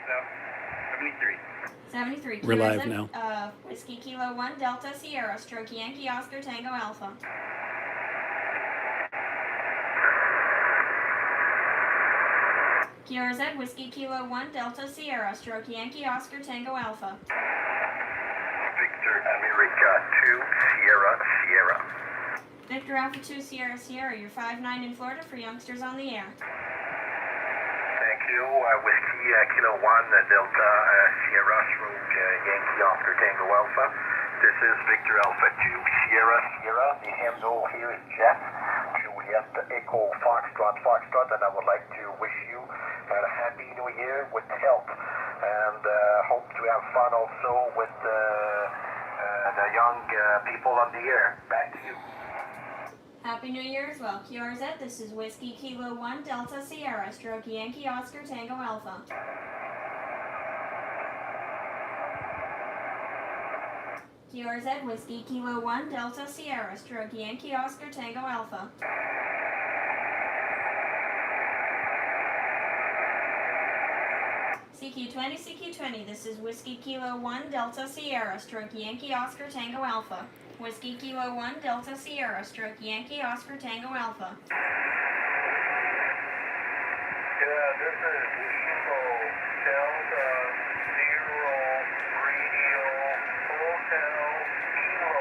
No. 73. 73. We're live now. Whiskey Kilo 1 Delta Sierra Stroke Yankee Oscar Tango Alpha. QRZ Whiskey Kilo 1 Delta Sierra Stroke Yankee Oscar Tango Alpha. Victor America 2 Sierra Sierra. Victor Alpha 2 Sierra Sierra, you're 5-9 in Florida for youngsters on the air. Thank you. Whiskey Kilo 1 Delta Sierra Stroke Yankee Oscar Tango Alpha. This is Victor Alpha 2 Sierra Sierra. The handle here is Jeff Juliet Echo Foxtrot, and I would like to wish you a happy new year with health, and hope to have fun also with the young people on the air. Back to you. Happy New Year as well. QRZ, this is Whiskey Kilo 1 Delta Sierra Stroke Yankee Oscar Tango Alpha. QRZ Whiskey Kilo 1 Delta Sierra Stroke Yankee Oscar Tango Alpha. CQ20, this is Whiskey Kilo 1 Delta Sierra Stroke Yankee Oscar Tango Alpha. Whiskey Kilo 1 Delta Sierra Stroke Yankee Oscar Tango Alpha. Yeah, this is Kilo Delta Zero Radio Hotel Kilo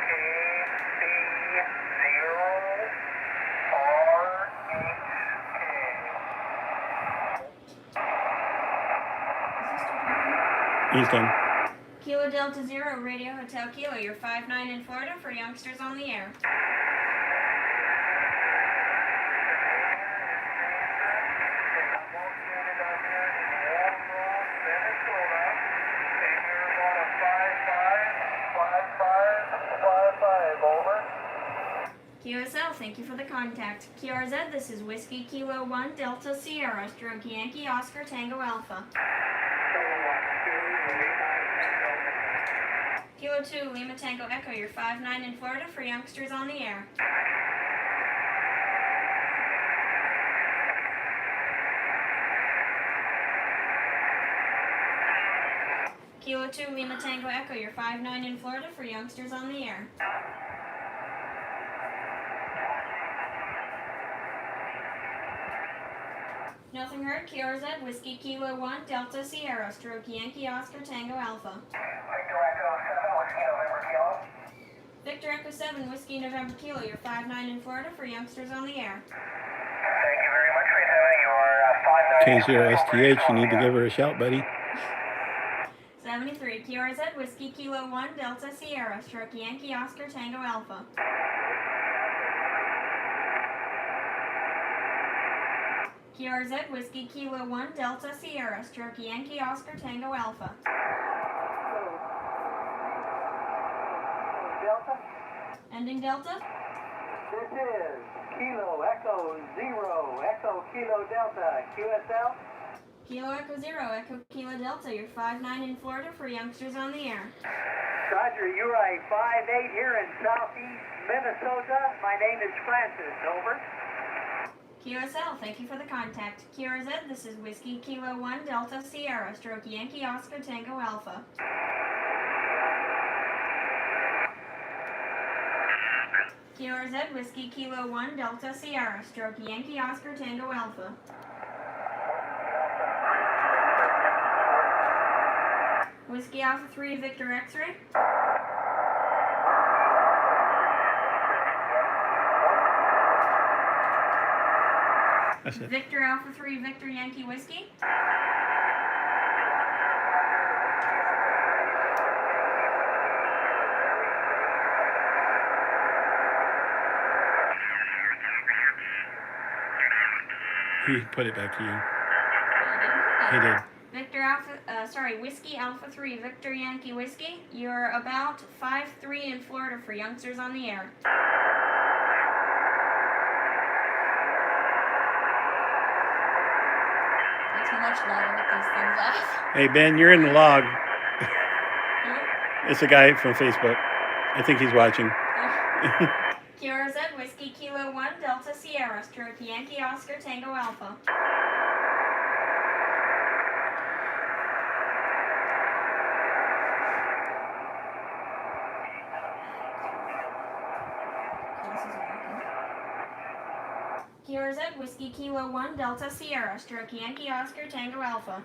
KC0RHK. He's done. Kilo Delta Zero Radio Hotel Kilo, you're 5-9 in Florida for youngsters on the air. QSL, thank you for the contact. QRZ, this is Whiskey Kilo 1 Delta Sierra Stroke Yankee Oscar Tango Alpha. Kilo 2 Lima Tango Echo, you're 5-9 in Florida for youngsters on the air. Kilo 2 Lima Tango Echo, you're 5-9 in Florida for youngsters on the air. Nothing heard. QRZ Whiskey Kilo 1 Delta Sierra Stroke Yankee Oscar Tango Alpha. Victor Echo 7 Whiskey November Kilo, you're 5-9 in Florida for youngsters on the air. Thank you very much for having your 5-9. K0STH, you need to give her a shout, buddy. 73 QRZ Whiskey Kilo 1 Delta Sierra Stroke Yankee Oscar Tango Alpha. QRZ Whiskey Kilo 1 Delta Sierra Stroke Yankee Oscar Tango Alpha. Delta? Ending Delta? This is Kilo Echo 0 Echo Kilo Delta QSL. Kilo Echo 0 Echo Kilo Delta, you're 5-9 in Florida for youngsters on the air. Roger, you're a 5-8 here in southeast Minnesota. My name is Francis. Over. QSL, thank you for the contact. QRZ, this is Whiskey Kilo 1 Delta Sierra Stroke Yankee Oscar Tango Alpha. QRZ Whiskey Kilo 1 Delta Sierra Stroke Yankee Oscar Tango Alpha. Whiskey Alpha 3 Victor X-Ray. That's it. Victor Alpha 3 Victor Yankee Whiskey. He put it back to you. He did. Victor Alpha, Whiskey Alpha 3 Victor Yankee Whiskey. You're about 5-3 in Florida for youngsters on the air. Makes me much louder with these things off. Hey, Ben, you're in the log. It's a guy from Facebook. I think he's watching. QRZ Whiskey Kilo 1 Delta Sierra Stroke Yankee Oscar Tango Alpha. Whiskey Kilo 1 Delta Sierra, stroke Yankee Oscar Tango Alpha.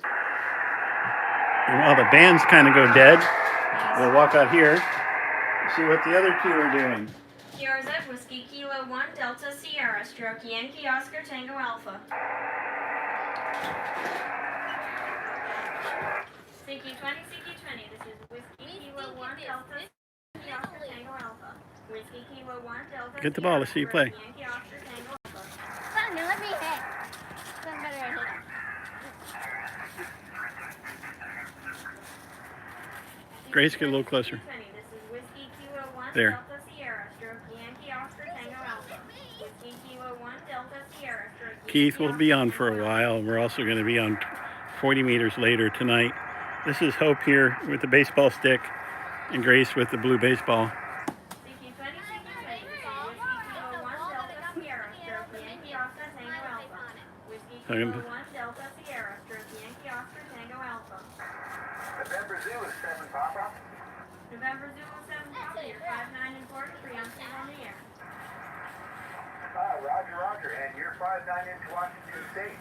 And while the bands kind of go dead, we'll walk out here and see what the other two are doing. QRZ Whiskey Kilo 1 Delta Sierra, stroke Yankee Oscar Tango Alpha. CQ20, this is Whiskey Kilo 1 Delta Yankee Oscar Tango Alpha. Whiskey Kilo 1 Delta Get the ball, let's see you play. Yankee Oscar Tango Alpha. Fine, now let me hit. Some better at hitting. Grace, get a little closer. This is Whiskey Kilo 1 There. Delta Sierra, stroke Yankee Oscar Tango Alpha. Whiskey Kilo 1 Delta Sierra, stroke Keith Yankee will be Oscar on for Tango a Alpha. while. We're also going to be on 40 meters later tonight. This is Hope here with the baseball stick and Grace with the blue baseball. CQ20, Whiskey Kilo 1 Delta Sierra, stroke Yankee Oscar Tango Alpha. Whiskey Kilo 1 Delta Sierra, stroke Yankee Oscar Tango Alpha. November Zulu 7 Papa. November Zulu 7 Papa, you're 5'9" and 4 for youngsters on the air. Roger, and you're 5'9" into Washington State.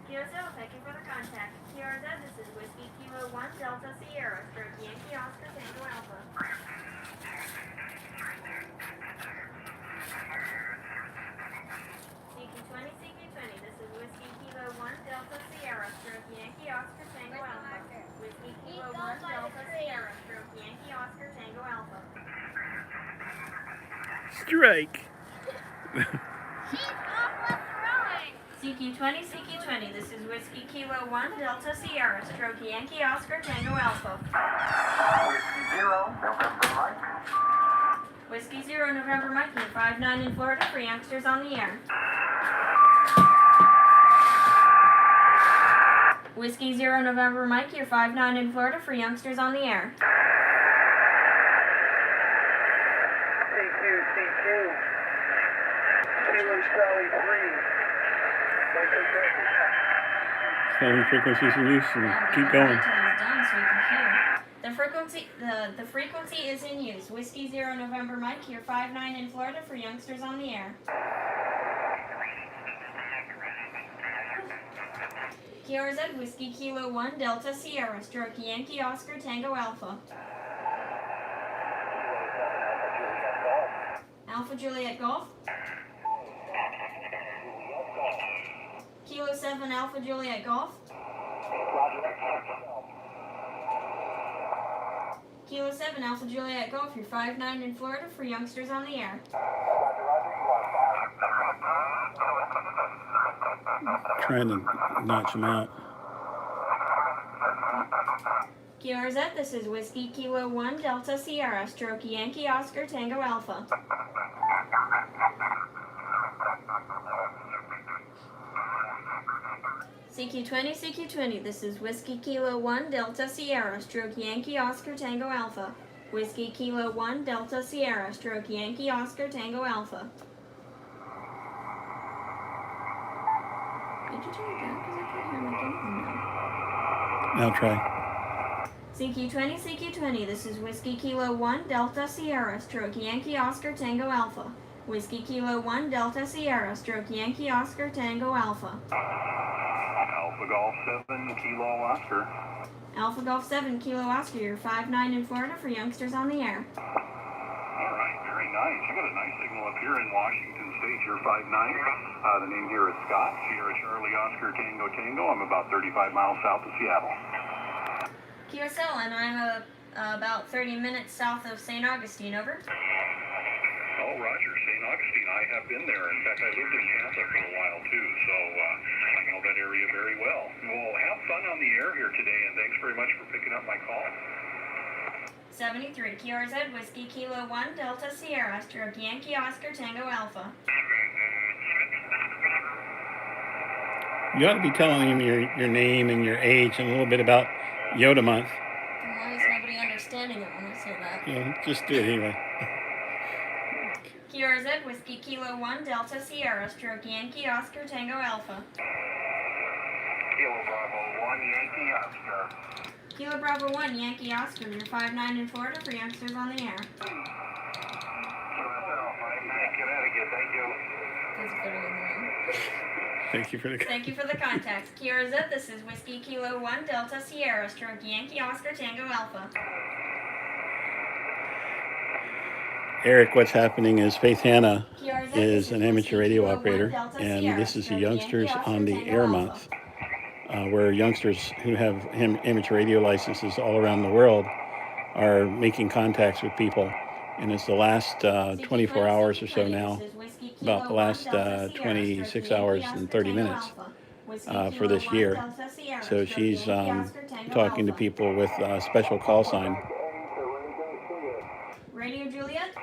QSL, thank you for the contact. QRZ, this is Whiskey Kilo 1 Delta Sierra, stroke Yankee Oscar Tango Alpha. CQ20, this is Whiskey Kilo 1 Delta Sierra, stroke Yankee Oscar Tango Alpha. Whiskey Kilo 1 Delta Sierra, stroke Yankee Oscar Tango Alpha. Strike. CQ20, this is Whiskey Kilo 1 Delta Sierra, stroke Yankee Oscar Tango Alpha. Whiskey 0, November Mike. Whiskey 0 November Mike, you're 5'9" in Florida for youngsters on the air. Whiskey 0 November Mike, you're 5'9" in Florida for youngsters on the air. CQ. Kilo Charlie 3. Seven frequencies in use and keep going. Until he's done so we can hear. The frequency is in use. Whiskey 0 November Mike, you're 5'9" in Florida for youngsters on the air. QRZ Whiskey Kilo 1 Delta Sierra, stroke Yankee Oscar Tango Alpha. Alpha Juliet Golf. Kilo 7 Alpha Juliet Golf. Kilo 7 Alpha Juliet Golf, you're 5'9" in Florida for youngsters on the air. Trying to notch them out. QRZ, this is Whiskey Kilo 1 Delta Sierra, stroke Yankee Oscar Tango Alpha. CQ20, this is Whiskey Kilo 1 Delta Sierra, stroke Yankee Oscar Tango Alpha. Whiskey Kilo 1 Delta Sierra, stroke Yankee Oscar Tango Alpha. Did you turn it down? Because I can't hear like anything now. Now try. CQ20, this is Whiskey Kilo 1 Delta Sierra, stroke Yankee Oscar Tango Alpha. Whiskey Kilo 1 Delta Sierra, stroke Yankee Oscar Tango Alpha. Alpha Golf 7 Kilo Oscar. Alpha Golf 7 Kilo Oscar, you're 5'9" in Florida for youngsters on the air. All right, very nice. You got a nice signal up here in Washington State. You're 5'9". The name here is Scott. Sierra Charlie Oscar Tango Tango. I'm about 35 miles south of Seattle. QSL, and I'm about 30 minutes south of St. Augustine, over. Oh, Roger, St. Augustine. I have been there. In fact, I lived in Tampa for a while, too, so I know that area very well. Well, have fun on the air here today, and thanks very much for picking up my call. 73, QRZ, Whiskey Kilo 1 Delta Sierra, stroke Yankee Oscar Tango Alpha. You ought to be telling him your name and your age and a little bit about YOTA month. Why is nobody understanding it when I say that? Yeah, just do it anyway. QRZ, Whiskey Kilo 1 Delta Sierra, stroke Yankee Oscar Tango Alpha. Kilo Bravo 1 Yankee Oscar. Kilo Bravo 1 Yankee Oscar, you're 5'9" in Florida for youngsters on the air. QSL, 5'9", Connecticut, thank you. That's better than Thank you for the Thank you for the contact. Kiara Z, this is Whiskey Kilo 1 Delta Sierra Stroke Yankee Oscar Tango Alpha. Eric, what's happening is Faith Hanna Kiara Z, is this an is amateur Whiskey radio Kilo 1 operator, Delta and Sierra this is the Stroke youngsters Yankee on the Oscar Air Tango Month, Alpha. where youngsters who have amateur radio licenses all around the world are making contacts with people. And it's the last 24 hours or so now, about the last 26 hours and 30 minutes for this year. So she's talking to people with a special call sign. Radio Juliet?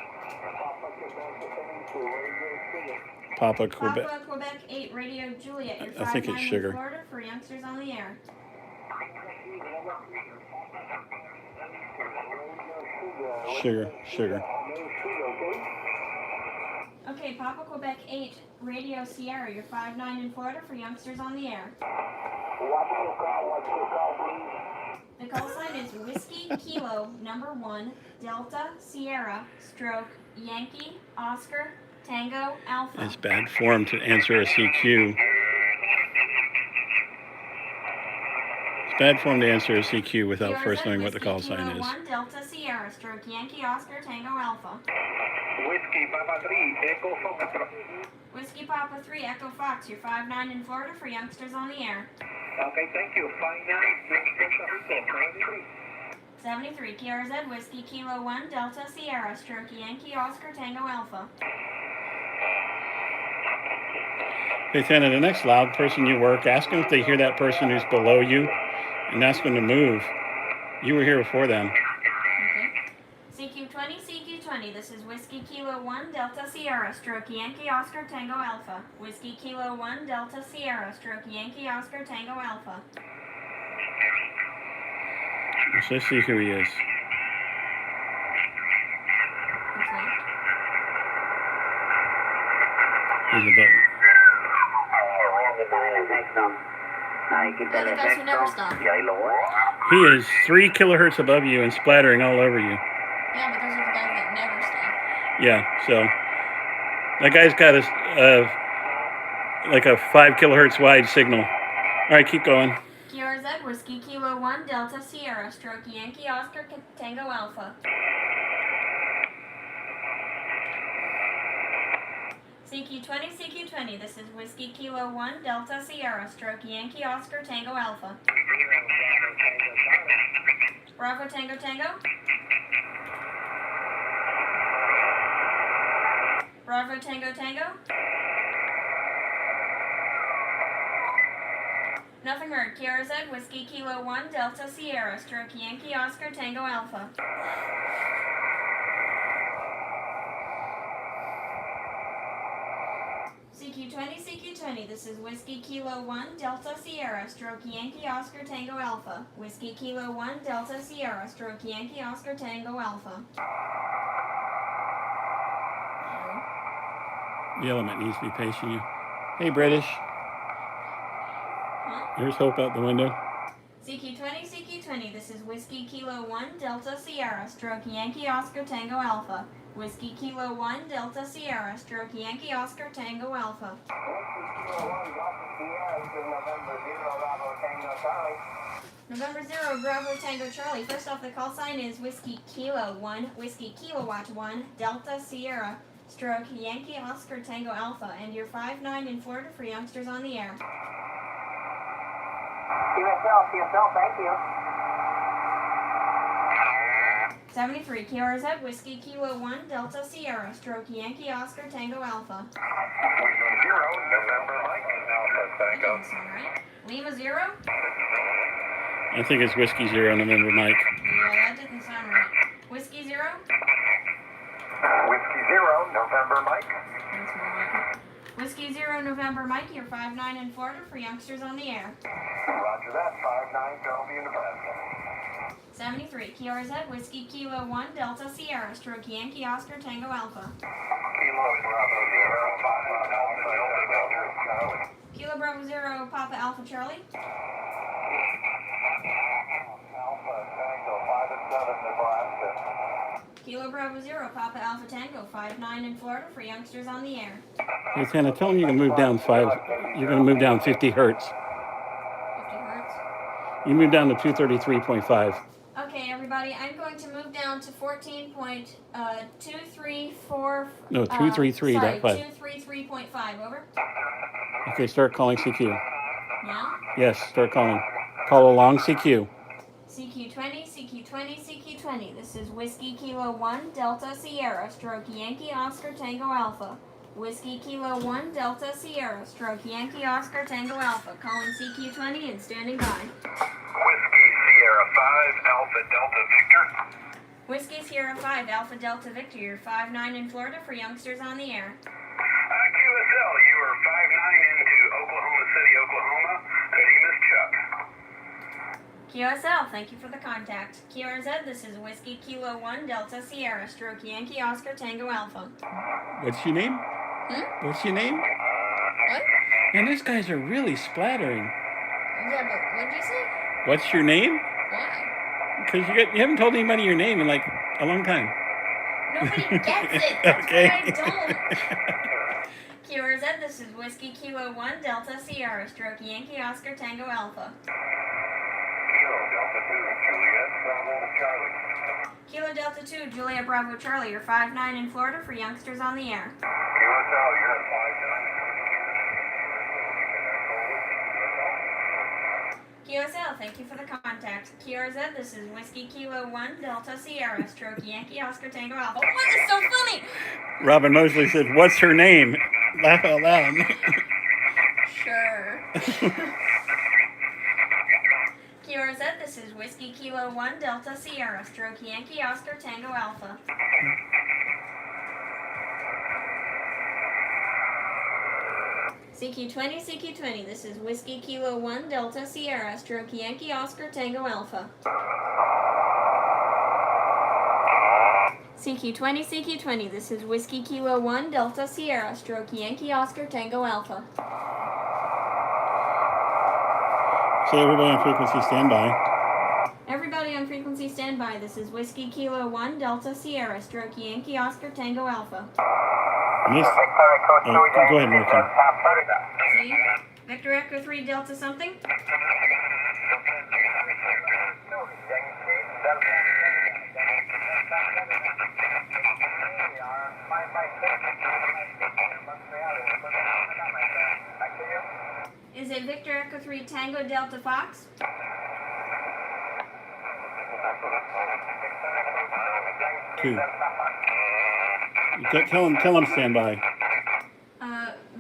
Papa Quebec. Papa Quebec 8 Radio Juliet. You're I think it's 5-9 sugar. in Florida for youngsters on the air. Sugar. Okay, Papa Quebec 8 Radio Sierra. You're 5-9 in Florida for youngsters on the air. The call sign is Whiskey Kilo 1 Delta Sierra Stroke Yankee Oscar Tango Alpha. It's bad form to answer a CQ. It's bad form to answer a CQ without first knowing what the call sign is. Whiskey Kilo 1 Delta Sierra Stroke Yankee Oscar Tango Alpha. Whiskey Papa 3, Echo Fox. Whiskey Papa 3 Echo Fox. You're 5-9 in Florida for youngsters on the air. Okay, thank you. 73 Kiara Z Whiskey Kilo 1 Delta Sierra Stroke Yankee Oscar Tango Alpha. Hey, Tana, the next loud person you work, ask them if they hear that person who's below you and ask them to move. You were here before them. Okay. CQ20, this is Whiskey Kilo 1 Delta Sierra Stroke Yankee Oscar Tango Alpha. Whiskey Kilo 1 Delta Sierra Stroke Yankee Oscar Tango Alpha. Let's see who he is. Okay. He's above. They're the guys who never stop. He is 3 kilohertz above you and splattering all over you. Yeah, but those are the guys that never stop. Yeah, so that guy's got like a 5 kilohertz wide signal. All right, keep going. Kiara Z Whiskey Kilo 1 Delta Sierra Stroke Yankee Oscar Tango Alpha. CQ20, this is Whiskey Kilo 1 Delta Sierra Stroke Yankee Oscar Tango Alpha. Bravo Tango Tango. Bravo Tango Tango. Nothing heard. Kiara Z Whiskey Kilo 1 Delta Sierra Stroke Yankee Oscar Tango Alpha. CQ20, this is Whiskey Kilo 1 Delta Sierra Stroke Yankee Oscar Tango Alpha. Whiskey Kilo 1 Delta Sierra Stroke Yankee Oscar Tango Alpha. The element needs to be pacing you. Hey, British. There's Hope out the window. CQ20, this is Whiskey Kilo 1 Delta Sierra Stroke Yankee Oscar Tango Alpha. Whiskey Kilo 1 Delta Sierra Stroke Yankee Oscar Tango Alpha. November 0 Bravo Tango Charlie. First off, the call sign is Whiskey Kilo 1 Whiskey Kilowatt 1 Delta Sierra Stroke Yankee Oscar Tango Alpha, and you're 5-9 in Florida for youngsters on the air. TSL, thank you. 73 Kiara Z Whiskey Kilo 1 Delta Sierra Stroke Yankee Oscar Tango Alpha. 0 November Mike Alpha Tango. That's all right. Lima 0? I think it's Whiskey 0 November Mike. Yeah, that didn't sound right. Whiskey 0? Whiskey 0 November Mike. That's more like it. Whiskey 0 November Mike, you're 5-9 in Florida for youngsters on the air. Roger that. 5-9 Bellevue, Nebraska. 73 Kiara Z Whiskey Kilo 1 Delta Sierra Stroke Yankee Oscar Tango Alpha. Kilo Bravo 0 Papa Alpha Charlie. Kilo Bravo 0 Papa Alpha Charlie. Alpha Tango 5 and 7 Nebraska. Kilo Bravo Zero, Papa Alpha Tango, 5-9 in Florida for youngsters on the air. Hey, Santa, tell them you can move down you're going to move down 50 hertz. 50 hertz. You move down to 233.5. Okay, everybody, I'm going to move down to 14.234. No, 233. Sorry, 233.5. 233.5. Over. Okay, start calling CQ. Now. Yes, start calling. Call along CQ. CQ20, CQ20, CQ20. This is Whiskey Kilo 1 Delta Sierra Stroke Yankee Oscar Tango Alpha. Whiskey Kilo 1 Delta Sierra Stroke Yankee Oscar Tango Alpha. Calling CQ20 and standing by. Whiskey Sierra 5 Alpha Delta Victor. Whiskey Sierra 5 Alpha Delta Victor. You're 5-9 in Florida for youngsters on the air. QSL, you are 5-9 into Oklahoma City, Oklahoma. Good name is Chuck. QSL, thank you for the contact. QRZ, this is Whiskey Kilo 1 Delta Sierra Stroke Yankee Oscar Tango Alpha. What's your name? What's your name? What? Man, these guys are really splattering. Yeah, but what'd you say? What's your name? Why? Because you haven't told anybody your name in like a long time. Nobody gets it. That's Okay. why I don't. QRZ, this is Whiskey Kilo 1 Delta Sierra Stroke Yankee Oscar Tango Alpha. Kilo Delta 2, Juliet Bravo Charlie. Kilo Delta 2, Juliet Bravo Charlie. You're 5-9 in Florida for youngsters on the air. QSL, you're at 5-9. QSL, thank you for the contact. QRZ, this is Whiskey Kilo 1 Delta Sierra Stroke Yankee Oscar Tango Alpha. Oh, what is so funny? Robin Mosley said, "What's her name?" Laugh out loud. Sure. QRZ, this is Whiskey Kilo 1 Delta Sierra Stroke Yankee Oscar Tango Alpha. CQ20, CQ20, this is Whiskey Kilo 1 Delta Sierra Stroke Yankee Oscar Tango Alpha. CQ20, CQ20, this is Whiskey Kilo 1 Delta Sierra Stroke Yankee Oscar Tango Alpha. So everybody on frequency standby. Everybody on frequency standby, this is Whiskey Kilo 1 Delta Sierra Stroke Yankee Oscar Tango Alpha. And this, go ahead, Martin. See? Victor Echo 3 Delta something? Is it Victor Echo 3 Tango Delta Fox? Two. Tell him standby.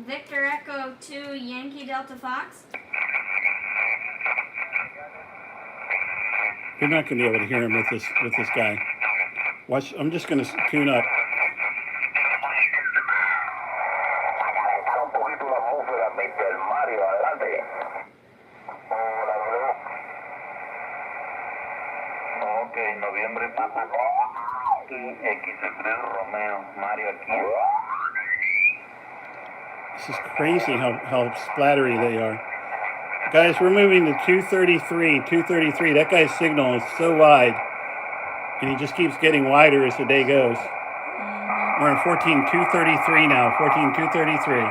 Victor Echo 2 Yankee Delta Fox? You're not going to be able to hear him with this guy. Watch. I'm just going to tune up. Ok, noviembre Papa y X3 Romeo Mario aquí. This is crazy how splattery they are. Guys, we're moving to 233. 233. That guy's signal is so wide, and he just keeps getting wider as the day goes. We're in 14.233 now. 14.233.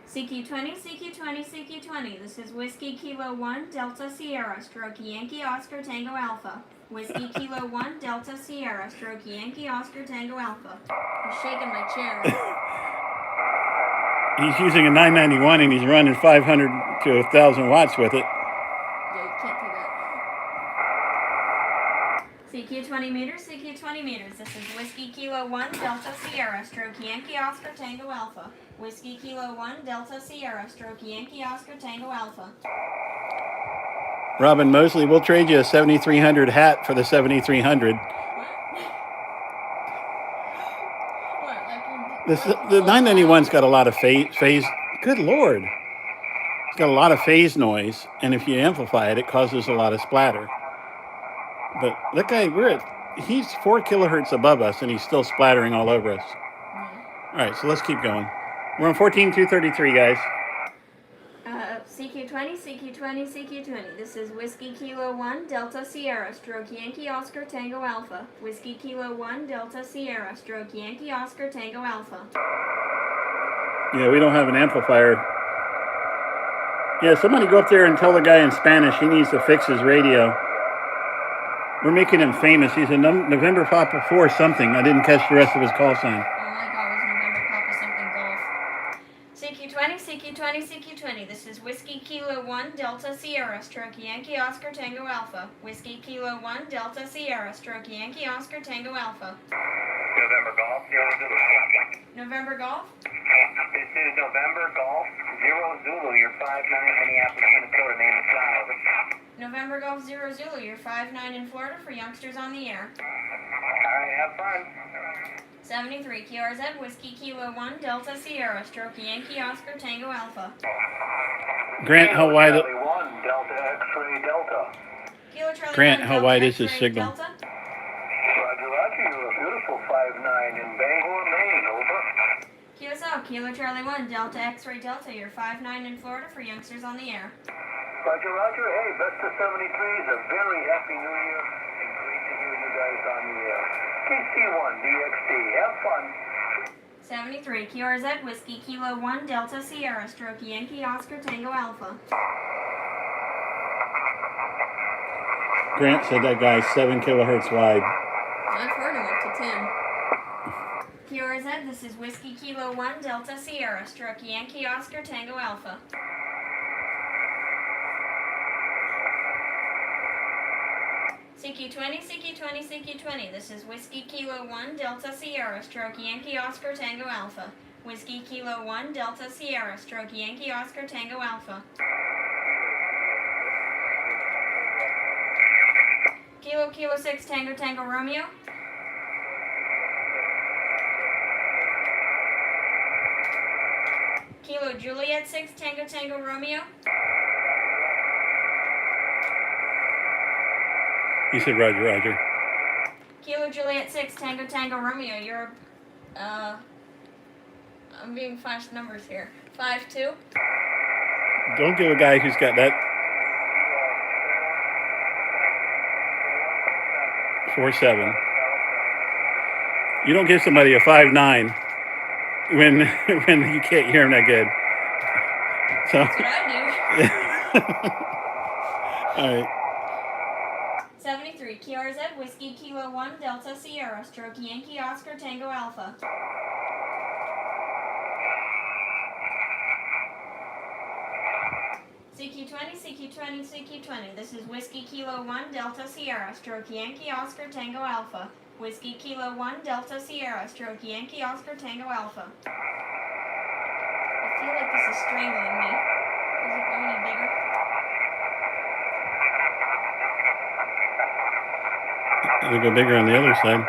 CQ20, CQ20, CQ20. This is Whiskey Kilo 1 Delta Sierra Stroke Yankee Oscar Tango Alpha. Whiskey Kilo 1 Delta Sierra Stroke Yankee Oscar Tango Alpha. I'm shaking my chair. He's using a 991 and he's running 500 to 1,000 watts with it. Yeah, you can't do that. CQ20 meters, CQ20 meters. This is Whiskey Kilo 1 Delta Sierra Stroke Yankee Oscar Tango Alpha. Whiskey Kilo 1 Delta Sierra Stroke Yankee Oscar Tango Alpha. Robin Mosley, we'll trade you a 7,300 hat for the 7,300. What? Like The 991's got a lot of phase. Good Lord. It's got a lot of phase noise, and if you amplify it, it causes a lot of splatter. But that guy, he's 4 kilohertz above us, and he's still splattering all over us. All right, so let's keep going. We're on 14.233, guys. CQ20, CQ20, CQ20. This is Whiskey Kilo 1, Delta Sierra, stroke Yankee Oscar Tango Alpha. Whiskey Kilo 1, Delta Sierra, stroke Yankee Oscar Tango Alpha. Yeah, we don't have an amplifier. Yeah, somebody go up there and tell the guy in Spanish he needs to fix his radio. We're making him famous. He's a November Papa 4 something. I didn't catch the rest of his call sign. Oh my God, it was November Papa something golf. CQ20, CQ20, CQ20. This is Whiskey Kilo 1, Delta Sierra, stroke Yankee Oscar Tango Alpha. Whiskey Kilo 1, Delta Sierra, stroke Yankee Oscar Tango Alpha. November Golf, 0 Zulu. November Golf. This is November Golf, 0 Zulu, your 59 Minneapolis, Minnesota, name is John, over. November Golf 0 Zulu, you're 5'9" in Florida for youngsters on the air. Alright, have fun. 73, QRZ, Whiskey Kilo 1, Delta Sierra, stroke Yankee Oscar Tango Alpha. Grant, how wide? Charlie 1, Delta X-ray Delta. Kilo Charlie Grant, 1, how Delta wide is his X-ray signal? Delta. Roger, Roger, you're a beautiful 5'9" in Bangor, Maine, over. QSL, Kilo Charlie 1, Delta X-ray Delta, you're 5'9" in Florida for youngsters on the air. Roger, Roger, hey, best of 73s, a very happy new year, and great to hear you guys on the air. KC1, DXD, have fun. 73, QRZ, Whiskey Kilo 1, Delta Sierra, stroke Yankee Oscar Tango Alpha. Grant said that guy's 7 kilohertz wide. I've heard him up to 10. QRZ, this is Whiskey Kilo 1, Delta Sierra, stroke Yankee Oscar Tango Alpha. CQ20, CQ20, CQ20. This is Whiskey Kilo 1, Delta Sierra, stroke Yankee Oscar Tango Alpha. Whiskey Kilo 1, Delta Sierra, stroke Yankee Oscar Tango Alpha. Kilo 6, Tango Tango Romeo. Kilo Juliet 6, Tango Tango Romeo. He said, Roger, Roger. Kilo Juliet 6, Tango Tango Romeo. You're, I'm being flashed numbers here. 5'2". Don't give a guy who's got that 4'7". You don't give somebody a 5'9" when you can't hear him that good. So. That's what I do. All right. 73, QRZ, Whiskey Kilo 1, Delta Sierra, stroke Yankee Oscar Tango Alpha. CQ20, CQ20, CQ20. This is Whiskey Kilo 1, Delta Sierra, stroke Yankee Oscar Tango Alpha. Whiskey Kilo 1, Delta Sierra, stroke Yankee Oscar Tango Alpha. I feel like this is strangling me. Does it go any bigger? It'll go bigger on the other side.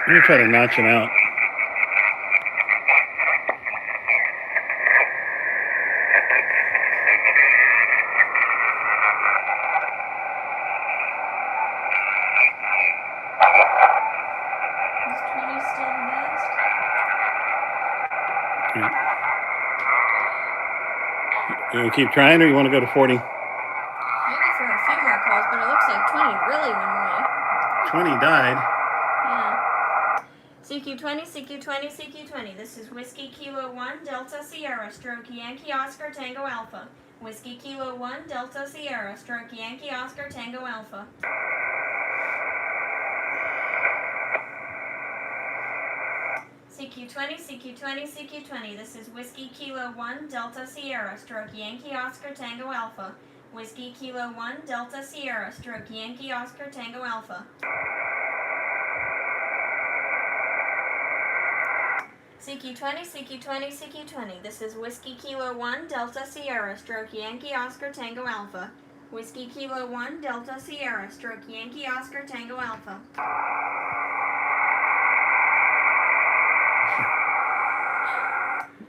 I'm going to try to notch him out. Is 20 still the best? You want to keep trying, or you want to go to 40? Maybe for a few more calls, but it looks like 20 really went away. 20 died. Yeah. CQ20, CQ20, CQ20. This is Whiskey Kilo 1, Delta Sierra, stroke Yankee Oscar Tango Alpha. Whiskey Kilo 1, Delta Sierra, stroke Yankee Oscar Tango Alpha. CQ20, CQ20, CQ20. This is Whiskey Kilo 1, Delta Sierra, stroke Yankee Oscar Tango Alpha. Whiskey Kilo 1, Delta Sierra, stroke Yankee Oscar Tango Alpha. CQ20, CQ20, CQ20. This is Whiskey Kilo 1, Delta Sierra, stroke Yankee Oscar Tango Alpha. Whiskey Kilo 1, Delta Sierra, stroke Yankee Oscar Tango Alpha.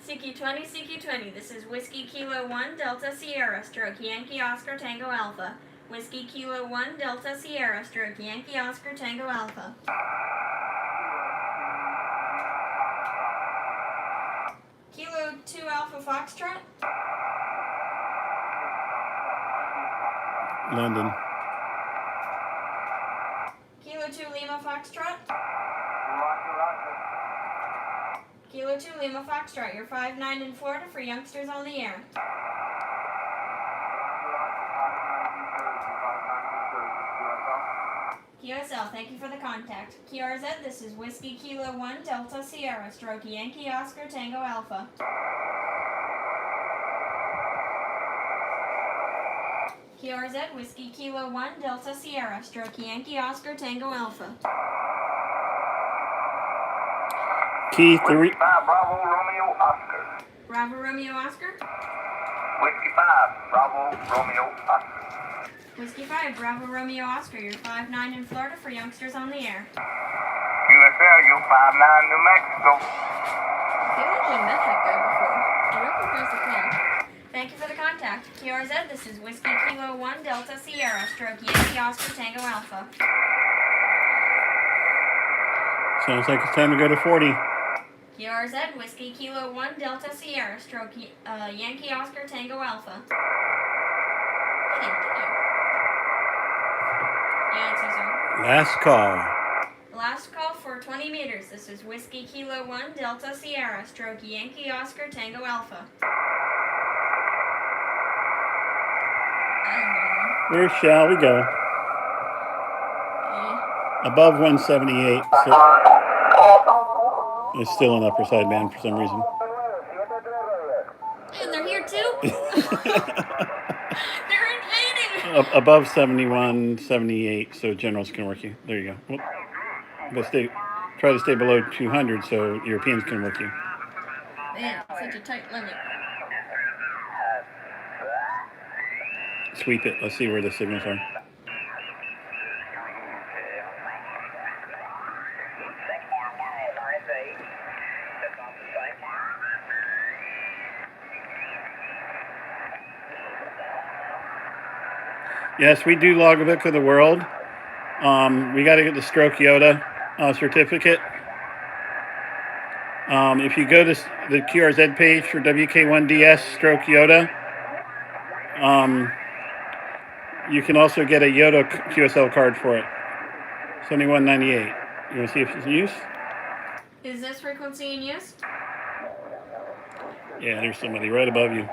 CQ20, CQ20. This is Whiskey Kilo 1, Delta Sierra, stroke Yankee Oscar Tango Alpha. Whiskey Kilo 1 Delta Sierra stroke Yankee Oscar Tango Alpha. Kilo 2 Alpha Foxtrot. London. Kilo 2 Lima Foxtrot. Kilo 2 Lima Foxtrot, you're 5'9" in Florida for youngsters on the air. QSL, thank you for the contact. QRZ, this is Whiskey Kilo 1 Delta Sierra stroke Yankee Oscar Tango Alpha. QRZ, Whiskey Kilo 1 Delta Sierra stroke Yankee Oscar Tango Alpha. Key 3. 5 Bravo Romeo Oscar. Bravo Romeo Oscar. Whiskey 5 Bravo Romeo Oscar. Whiskey 5 Bravo Romeo Oscar, you're 5'9" in Florida for youngsters on the air. QSL, you're 5'9" New Mexico. I feel like we met that guy before. I recognize the call. Thank you for the contact. QRZ, this is Whiskey Kilo 1 Delta Sierra stroke Yankee Oscar Tango Alpha. Sounds like it's time to go to 40. QRZ, Whiskey Kilo 1 Delta Sierra stroke Yankee Oscar Tango Alpha. Thank you. Yeah, it's easy. Last call. Last call for 20 meters. This is Whiskey Kilo 1 Delta Sierra stroke Yankee Oscar Tango Alpha. Where shall we go? Above 178. So it's still an upper sideband for some reason. And they're here too? They're invading! Above 71, 78, so generals can work you. There you go. Well, but try to stay below 200 so Europeans can work you. Man, such a tight limit. Sweep it. Let's see where the signals are. Yes, we do Logbook of the World. We got to get the stroke YOTA certificate. If you go to the QRZ page for WK1DS stroke YOTA, you can also get a YOTA QSL card for it. $71.98. You want to see if it's in use? Is this frequency in use? Yeah, there's somebody right above you.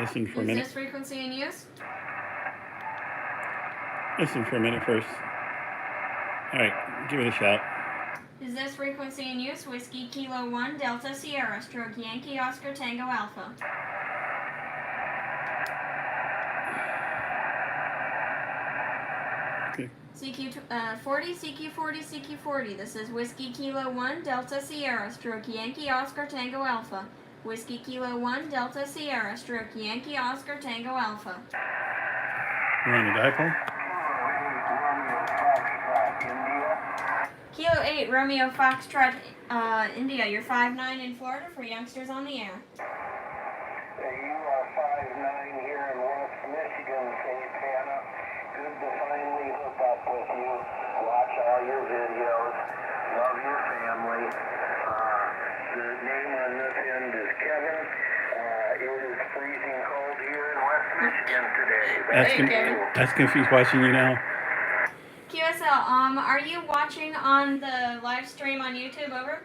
Listen for a Is minute. this frequency in use? Listen for a minute first. All right, give it a shot. Is this frequency in use? Whiskey Kilo 1 Delta Sierra stroke Yankee Oscar Tango Alpha. Okay. CQ40, CQ40, CQ40. This is Whiskey Kilo 1 Delta Sierra stroke Yankee Oscar Tango Alpha. Whiskey Kilo 1 Delta Sierra stroke Yankee Oscar Tango Alpha. We're on the dipole. Kilo 8 Romeo Foxtrot, India. You're 5'9" in Florida for youngsters on the air. You are 5'9" here in West Michigan, St. Hannah. Good to finally hook up with you. Watch all your videos. Love your family. The name on this end is Kevin. It is freezing cold here in West Michigan today. That's confused watching you now. QSL, are you watching on the live stream on YouTube? Over.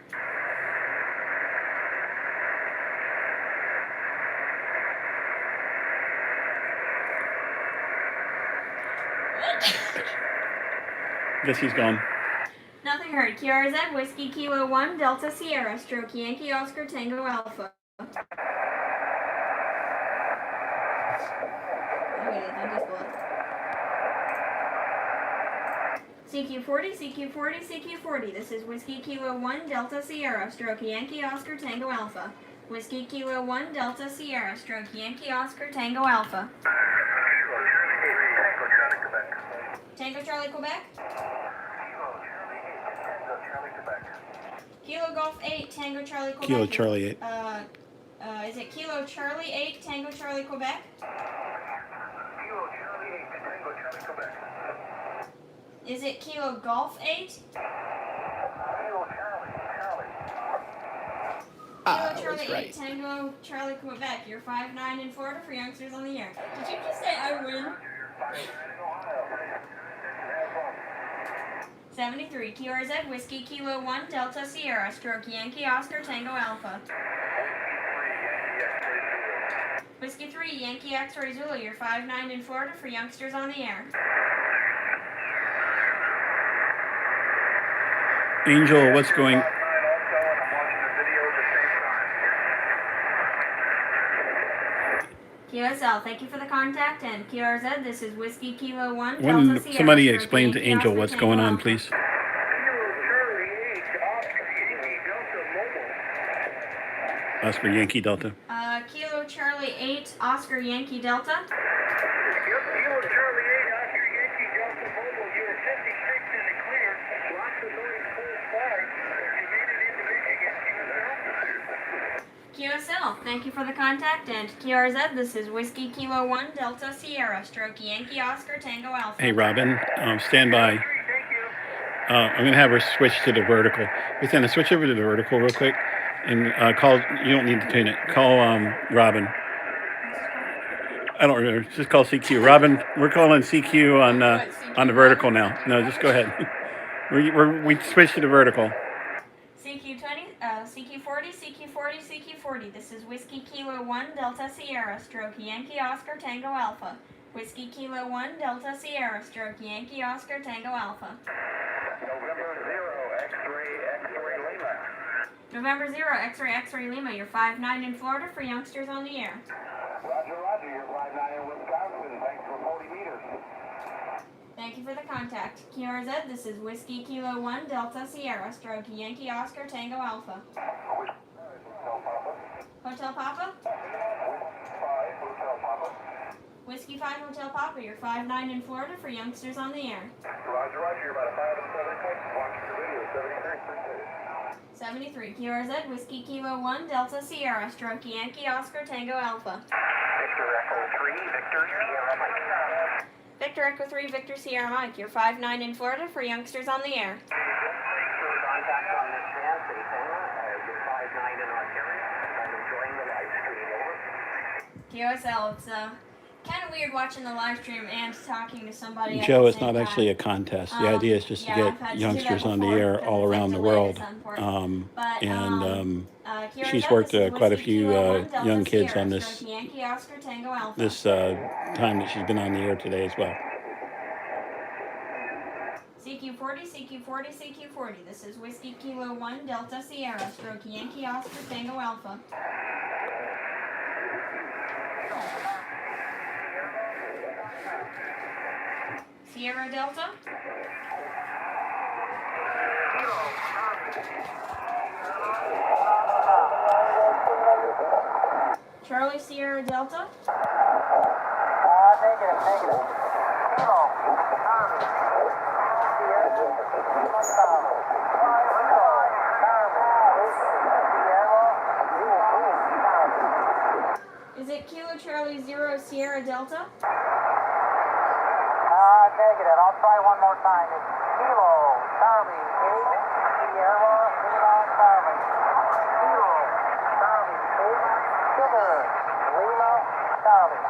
Guess he's gone. Nothing heard. QRZ, Whiskey Kilo 1 Delta Sierra stroke Yankee Oscar Tango Alpha. CQ40, CQ40, CQ40. This is Whiskey Kilo 1 Delta Sierra stroke Yankee Oscar Tango Alpha. Whiskey Kilo 1 Delta Sierra stroke Yankee Oscar Tango Alpha. Tango Charlie Quebec. Kilo Golf 8, Tango Charlie Quebec. Kilo Charlie 8. Is it Kilo Charlie 8, Tango Charlie Quebec? Kilo Charlie 8, Tango Charlie Quebec. Is it Kilo Golf 8? Kilo Charlie, Kilo Charlie 8, Tango Charlie Quebec. You're 5'9" in Florida for youngsters on the air. Did you just say I win? 73, QRZ, Whiskey Kilo 1, Delta Sierra, Stroke Yankee Oscar Tango Alpha. Whiskey 3, Yankee X-Ray Zulu, you're 5'9" in Florida for youngsters on the air. Angel, what's going? QSL, thank you for the contact, and QRZ, this is Whiskey Kilo 1, Delta When Sierra. somebody Stroke explain to Yankee Angel Oscar what's Tango going on, Alpha. please. Kilo Charlie 8, Oscar Yankee Delta Mobile. Oscar Yankee Delta. Kilo Charlie 8, Oscar Yankee Delta. Yep, Kilo Charlie 8, Oscar Yankee Delta Mobile. You were 56 in the clear. Lots of noise full flight. You made it into Michigan. QSL, thank you for the contact, and QRZ, this is Whiskey Kilo 1, Delta Sierra, Stroke Yankee Oscar Tango Alpha. Hey, Robin, stand by. Thank you. I'm going to have her switch to the vertical. Within, switch over to the vertical real quick, and call. You don't need to tune it. Call Robin. I don't remember. Just call CQ. Robin, we're calling CQ on the vertical now. No, just go ahead. we switched to the vertical. CQ20, CQ40, CQ40, CQ40. This is Whiskey Kilo 1, Delta Sierra, Stroke Yankee Oscar Tango Alpha. Whiskey Kilo 1, Delta Sierra, Stroke Yankee Oscar Tango Alpha. November 0, X-ray Lima. November 0, X-ray Lima. You're 5'9" in Florida for youngsters on the air. Roger, you're 5'9" in Wisconsin. Thanks for 40 meters. Thank you for the contact. QRZ, this is Whiskey Kilo 1, Delta Sierra, Stroke Yankee Oscar Tango Alpha. Hotel Papa? 5, Hotel Papa. Whiskey 5, Hotel Papa. You're 5'9" in Florida for youngsters on the air. Roger, you're about a 5 and 7 watching the video, 73, 73. QRZ, Whiskey Kilo 1, Delta Sierra, Stroke Yankee Oscar Tango Alpha. Victor Echo 3, Victor Sierra Mike. Victor Echo 3, Victor Sierra Mike. You're 5'9" in Florida for youngsters on the air. Contact on this band, Daytona. You're 5'9" in Ontario. I'm enjoying the live stream. Over. QSL, it's kind of weird watching the live stream and talking to somebody. Joe, at it's the same not actually a time. contest. The idea is just to Yeah, I've get had to do youngsters that on the before, air because all it's around like the delayed world. at some point. But, She's QRZ, worked this is quite a Whiskey few Kilo 1, Delta young kids Sierra, on this Stroke Yankee Oscar Tango Alpha. this time that she's been on the air today as well. CQ40, CQ40, CQ40. This is Whiskey Kilo 1, Delta Sierra, Stroke Yankee Oscar Tango Alpha. Sierra Delta. Charlie Sierra Delta. Negative. Is it Kilo Charlie 0 Sierra Delta? Negative. I'll try one more time. It's Kilo Charlie 8 Sierra Lima Charlie. Kilo Charlie 8 Sugar Lima Charlie.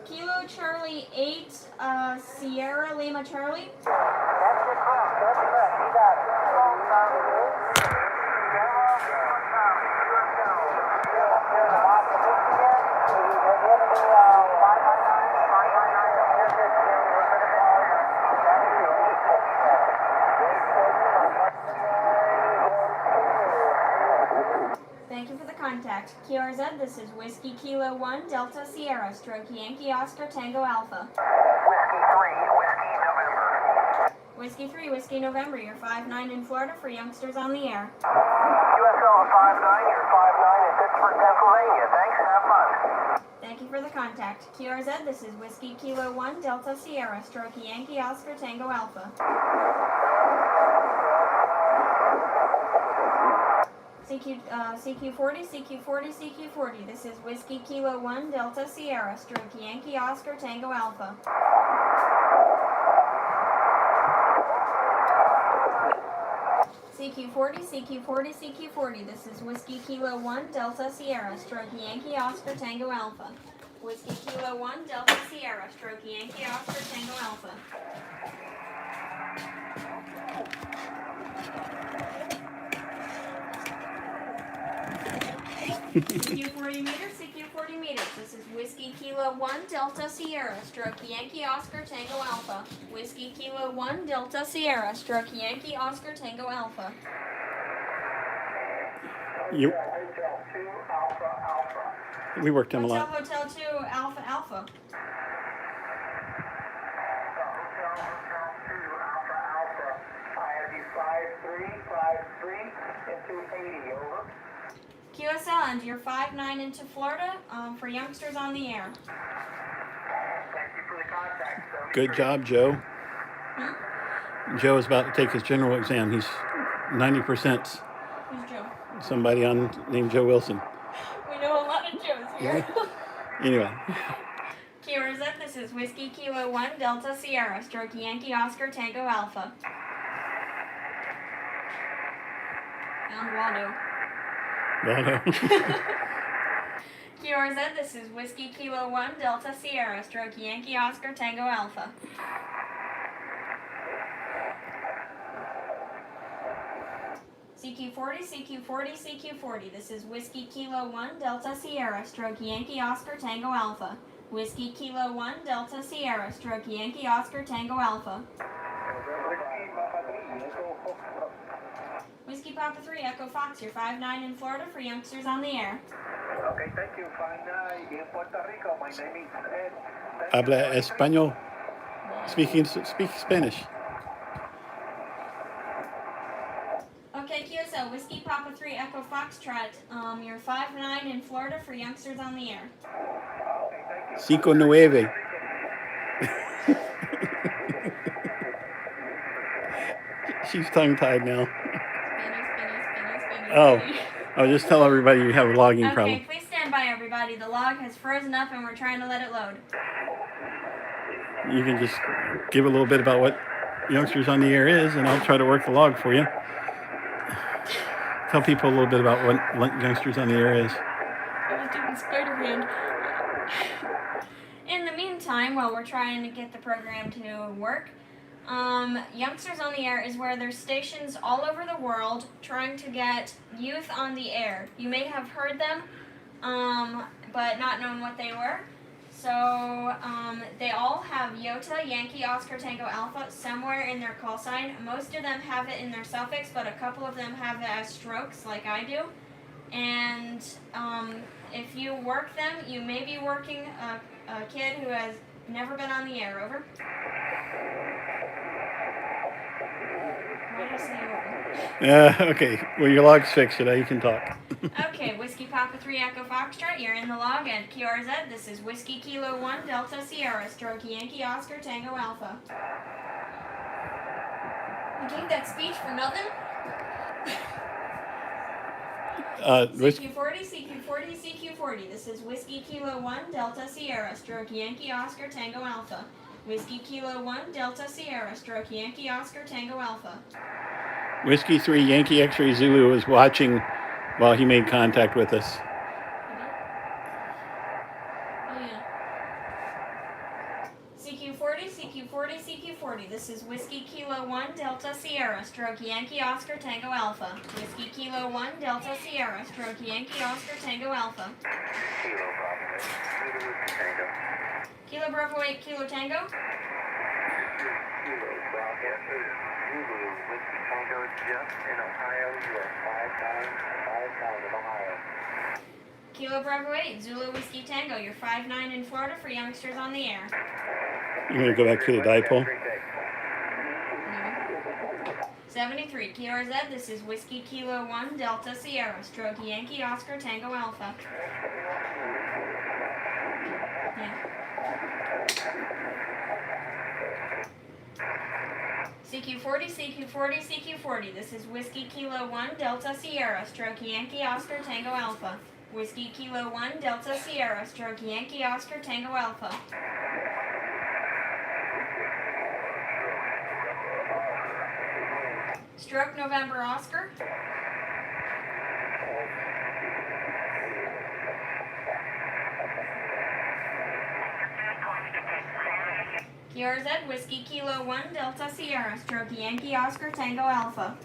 Kilo Charlie 8 Sierra Lima Charlie. That's correct. You got it. Kilo Charlie 8 Sierra Lima Charlie. Thank you for the contact. QRZ, this is Whiskey Kilo 1, Delta Sierra, Stroke Yankee Oscar Tango Alpha. Whiskey 3, Whiskey November. Whiskey 3, Whiskey November. You're 5'9" in Florida for youngsters on the air. QSL 5'9", you're 5'9" in Pittsburgh, Pennsylvania. Thanks, have fun. Thank you for the contact. QRZ, this is Whiskey Kilo 1, Delta Sierra, Stroke Yankee Oscar Tango Alpha. CQ40, CQ40, CQ40. This is Whiskey Kilo 1 Delta Sierra, stroke Yankee Oscar Tango Alpha. CQ40, CQ40, CQ40. This is Whiskey Kilo 1 Delta Sierra, stroke Yankee Oscar Tango Alpha. Whiskey Kilo 1 Delta Sierra, stroke Yankee Oscar Tango Alpha. CQ40 meters, CQ40 meters. This is Whiskey Kilo 1 Delta Sierra, stroke Yankee Oscar Tango Alpha. Whiskey Kilo 1 Delta Sierra, stroke Yankee Oscar Tango Alpha. You, Hotel 2 Alpha Alpha. we worked him a lot. Hotel 2 Alpha Alpha. Hotel 2 Alpha Alpha. I have you 5353 into 80, over. QSL, and you're 5-9 into Florida for youngsters on the air. Thank you for the contact, sir. Good job, Joe. Joe is about to take his general exam. He's 90%. Who's Joe? Somebody named Joe Wilson. We know a lot of Joes here. Anyway, Kilo Rosette, this is Whiskey Kilo 1 Delta Sierra, stroke Yankee Oscar Tango Alpha. And Waldo. Waldo. Kilo Rosette, this is Whiskey Kilo 1 Delta Sierra, stroke Yankee Oscar Tango Alpha. CQ40, CQ40, CQ40. This is Whiskey Kilo 1 Delta Sierra, stroke Yankee Oscar Tango Alpha. Whiskey Kilo 1 Delta Sierra, stroke Yankee Oscar Tango Alpha. Whiskey Papa 3 Echo Fox, you're 5-9 in Florida for youngsters on the air. Okay, thank you. Fine. In Puerto Rico, my name is Ed. Habla español. Speak Spanish. Okay, QSL, Whiskey Papa 3 Echo Foxtrot, you're 5-9 in Florida for youngsters on the air. 5-9. She's tongue-tied now. Spinny. Oh, I'll just tell everybody you have a logging Okay, problem. please stand by, everybody. The log has frozen up and we're trying to let it load. You can just give a little bit about what Youngsters on the Air is, and I'll try to work the log for you. Tell people a little bit about what Youngsters on the Air is. I was doing Spider-Man. In the meantime, while we're trying to get the program to work, Youngsters on the Air is where there's stations all over the world trying to get youth on the air. You may have heard them, but not known what they were. So they all have YOTA, Yankee Oscar Tango Alpha, somewhere in their call sign. Most of them have it in their suffix, but a couple of them have it as strokes, like I do. And if you work them, you may be working a kid who has never been on the air. Over. Why did I say over? Okay. Well, your log's fixed, so now you can talk. Okay, Whiskey Papa 3 Echo Foxtrot, you're in the log, and QRZ, this is Whiskey Kilo 1 Delta Sierra, stroke Yankee Oscar Tango Alpha. You gave that speech for nothing? CQ40, CQ40, CQ40, this is Whiskey Kilo 1 Delta Sierra, stroke Yankee Oscar Tango Alpha. Whiskey Kilo 1 Delta Sierra, stroke Yankee Oscar Tango Alpha. Whiskey 3 Yankee X-Ray Zulu was watching while he made contact with us. Oh, yeah. CQ40, CQ40, CQ40. This is Whiskey Kilo 1 Delta Sierra, stroke Yankee Oscar Tango Alpha. Whiskey Kilo 1 Delta Sierra, stroke Yankee Oscar Tango Alpha. Kilo Bravo 8 Kilo Tango. Kilo Bravo Zulu, Whiskey Tango, just in Ohio. You are 5-9 in Ohio. Kilo Bravo 8 Zulu Whiskey Tango. You're 5-9 in Florida for youngsters on the air. You want to go back to the dipole? 73 QRZ. This is Whiskey Kilo 1 Delta Sierra, stroke Yankee Oscar Tango Alpha. Yeah. CQ40, CQ40, CQ40. This is Whiskey Kilo 1 Delta Sierra, stroke Yankee Oscar Tango Alpha. Whiskey Kilo 1 Delta Sierra, stroke Yankee Oscar Tango Alpha. Stroke November Oscar. QRZ Whiskey Kilo 1 Delta Sierra, stroke Yankee Oscar Tango Alpha.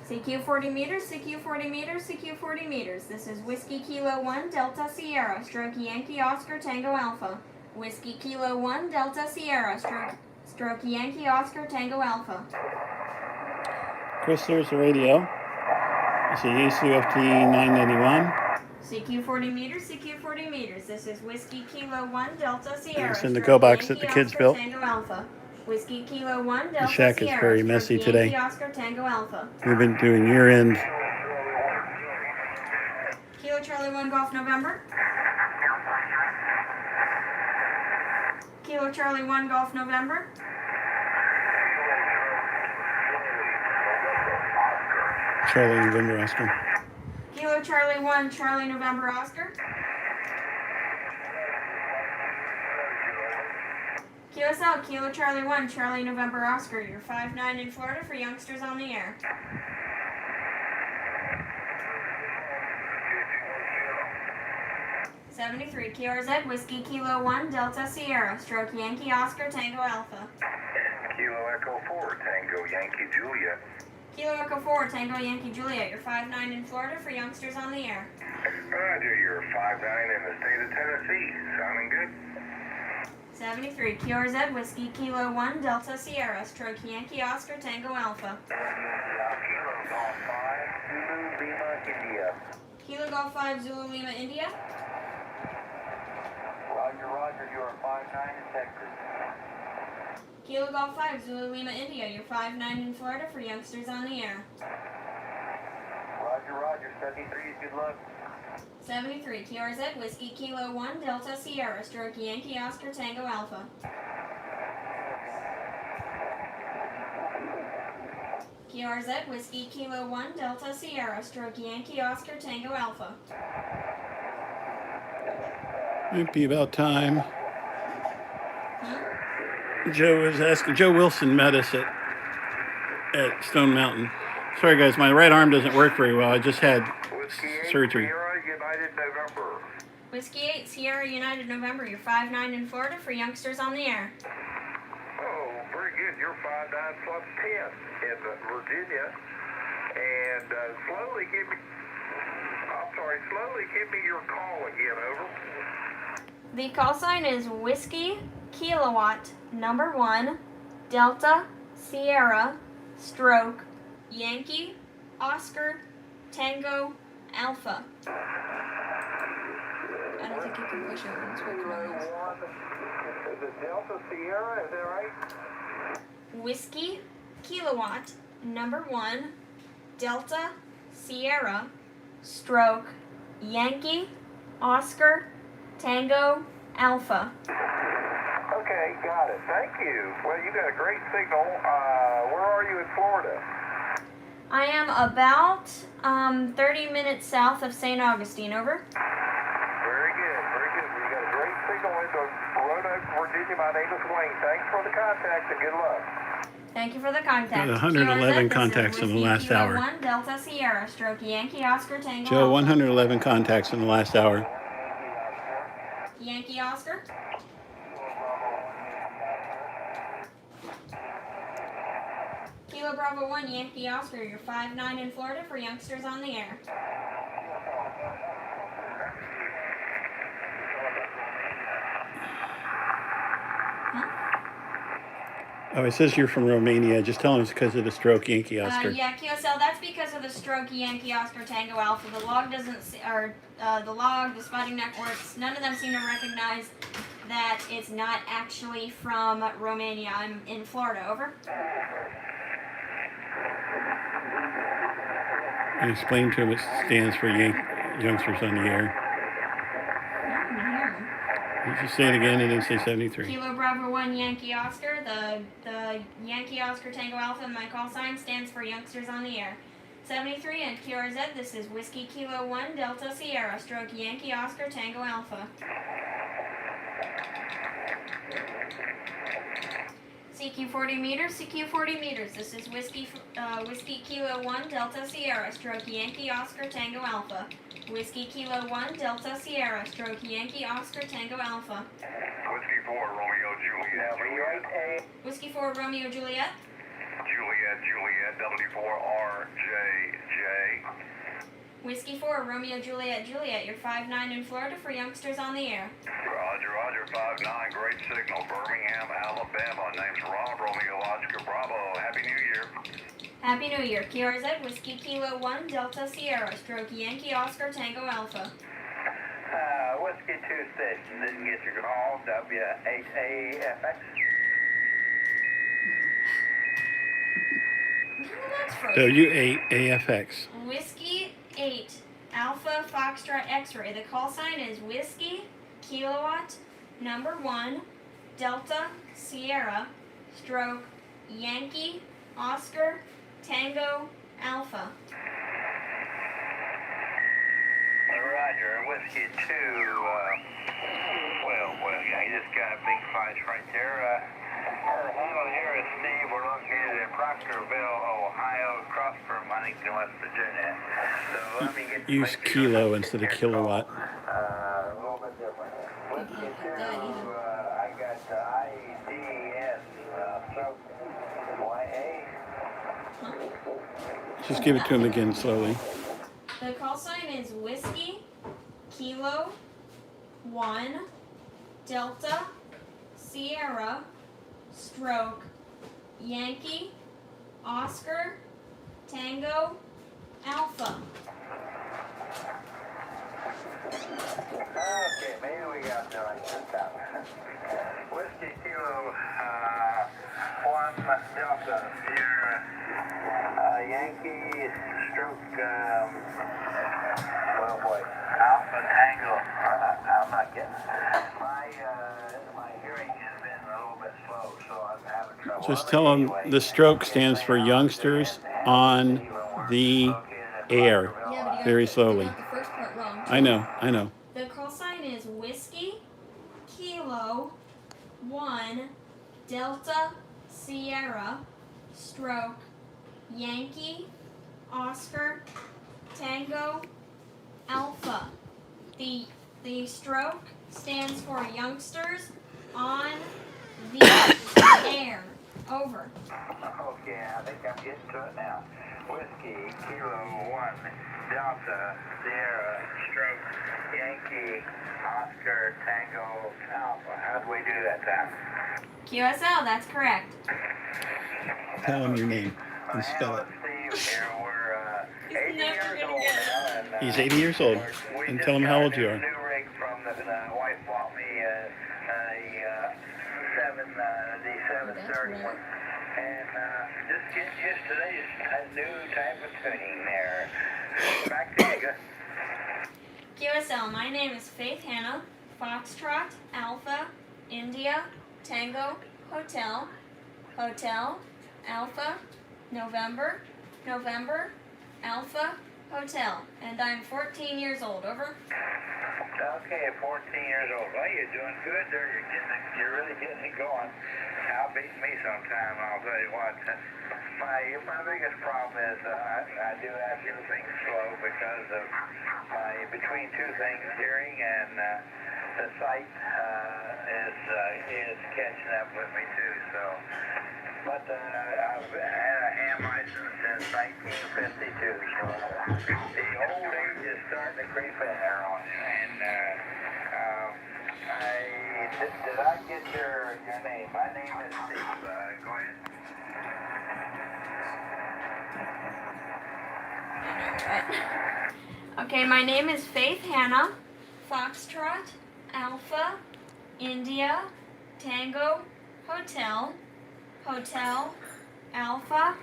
CQ 40 meters, CQ 40 meters, CQ 40 meters. This is Whiskey Kilo 1 Delta Sierra, stroke Yankee Oscar Tango Alpha. Whiskey Kilo 1 Delta Sierra, stroke Yankee Oscar Tango Alpha. Chris, there's the radio. It's a UFT 991. CQ 40 meters, CQ 40 meters. This is Whiskey Kilo 1 Delta Sierra. It's in the stroke go box that Yankee the kids Oscar built. Tango Alpha. Whiskey Kilo 1 Delta The shack is Sierra, very stroke messy Yankee today. Oscar Tango Alpha. We've been doing year-end. Kilo Charlie 1 Golf November. Kilo Charlie 1 Golf November. Charlie November Oscar. Kilo Charlie 1 Charlie November Oscar. QSL Kilo Charlie 1 Charlie November Oscar. You're 5'9" in Florida for youngsters on the air. '73 QRZ Whiskey Kilo 1 Delta Sierra, stroke Yankee Oscar Tango Alpha. Kilo Echo 4, Tango Yankee Juliet. Kilo Echo 4 Tango Yankee Juliet. You're 5'9" in Florida for youngsters on the air. Roger, you're 5'9" in the state of Tennessee. Sounding good? 73 QRZ Whiskey Kilo 1 Delta Sierra, stroke Yankee Oscar Tango Alpha. Kilo Golf 5, Zulu Lima, India. Kilo Golf 5 Zulu Lima India. Roger, Roger, you are 5'9" in Texas. Kilo Golf 5 Zulu Lima India. You're 5'9" in Florida for youngsters on the air. Roger, Roger, 73 is good luck. 73 QRZ Whiskey Kilo 1 Delta Sierra, stroke Yankee Oscar Tango Alpha. QRZ Whiskey Kilo 1 Delta Sierra, stroke Yankee Oscar Tango Alpha. Might be about time. Joe Wilson met us at Stone Mountain. Sorry guys, my right arm doesn't work very well. I just had Whiskey 8, surgery. Sierra United November. Whiskey 8 Sierra United November. You're 5'9" in Florida for youngsters on the air. Oh, very good. You're 5'9" plus 10 in Virginia. And slowly give me your call again, over. The call sign is Whiskey Kilowatt number 1 Delta Sierra stroke Yankee Oscar Tango Alpha. I don't think you can push it when it's working on this. Is it Delta Sierra? Is that right? Whiskey Kilowatt number 1 Delta Sierra stroke Yankee Oscar Tango Alpha. Okay, got it. Thank you. Well, you got a great signal. Where are you in Florida? I am about 30 minutes south of St. Augustine, over. Very good, very good. You got a great signal into Roanoke, Virginia. My name is Wayne. Thanks for the contact and good luck. Thank you for the contact. Got 111 QRZ, contacts in the Whiskey last Kilo hour. 1 Delta Sierra stroke Yankee Oscar Tango Joe, Alpha. 111 contacts in the last hour. Yankee Oscar. Kilo Bravo 1 Yankee Oscar. You're 5'9" in Florida for youngsters on the air. Oh, it says you're from Romania. Just tell them it's because of the stroke Yankee Oscar. Yeah, QSL, that's because of the stroke Yankee Oscar Tango Alpha. The log doesn't, the spotting networks, none of them seem to recognize that it's not actually from Romania. I'm in Florida, over. And explain to them it stands for youngsters on the air. Just say it again and then say 73. Kilo Bravo 1 Yankee Oscar. The Yankee Oscar Tango Alpha, my call sign, stands for Youngsters on the Air. 73 and QRZ, this is Whiskey Kilo 1 Delta Sierra, stroke Yankee Oscar Tango Alpha. CQ 40 meters, CQ 40 meters, this is Whiskey Kilo 1 Delta Sierra, stroke Yankee Oscar Tango Alpha. Whiskey Kilo 1 Delta Sierra, stroke Yankee Oscar Tango Alpha. Whiskey 4 Romeo Juliet. Whiskey 4 Romeo Juliet. Juliet W4RJJ. Whiskey 4 Romeo Juliet Juliet, you're 5'9" in Florida for Youngsters on the Air. Roger, 5'9", great signal, Birmingham, Alabama. Name's Rob, Romeo Oscar Bravo. Happy New Year. Happy New Year. QRZ, Whiskey Kilo 1 Delta Sierra, stroke Yankee Oscar Tango Alpha. Whiskey 2 station, didn't get your call, W8AFX. That's first. W8AFX. Whiskey 8 Alpha Foxtrot X-ray. The call sign is Whiskey Kilowatt number 1 Delta Sierra, stroke Yankee Oscar Tango Alpha. Roger, Whiskey 2, you just got a big flash right there. The handle here is Steve. We're located in Proctorville, Ohio, across from Huntington, West Virginia. So let me get Use kilo instead of kilowatt. a little bit different. Whiskey 2, I got IDS, stroke YA. Just give it to him again slowly. The call sign is Whiskey Kilo 1 Delta Sierra, stroke Yankee Oscar Tango Alpha. Okay, maybe we got the right system. Whiskey Kilo 1 Delta Sierra, Yankee stroke, Alpha Tango. I'm not getting my hearing has been a little bit slow, so I'm having trouble. Just tell him the stroke stands for Youngsters on the Air. Yeah, but Very you slowly. got the first part wrong. I know. The call sign is Whiskey Kilo 1 Delta Sierra, stroke Yankee Oscar Tango Alpha. The stroke stands for Youngsters on the Air. Over. Okay, I think I'm getting to it now. Whiskey Kilo 1 Delta Sierra stroke Yankee Oscar Tango Alpha. How'd we do that time? QSL, that's correct. Tell him your name and spell it. Steve here. We're 80 never years gonna old get it. now. And, He's 80 years old. we And just tell him how got old you a are. new rig from the wife bought me a D731. And just getting used to this new type of tuning there. Back to you, guys. QSL, my name is Faith Hannah, Foxtrot, Alpha, India, Tango, Hotel, Hotel, Alpha, November, November, Alpha, Hotel. And I'm 14 years old. Over. Okay, 14 years old. Well, you're doing good there. You're really getting it going. Outbeat me sometime, I'll tell you what. My biggest problem is I do have to do things slow because of my between two things, hearing and the sight is catching up with me too. So, but I've had a ham license since 1952. So the old age is starting to creep in there on you. And did I get your name? My name is Steve. Go ahead. Okay, my name is Faith Hannah, Foxtrot, Alpha, India, Tango, Hotel, Hotel, Alpha,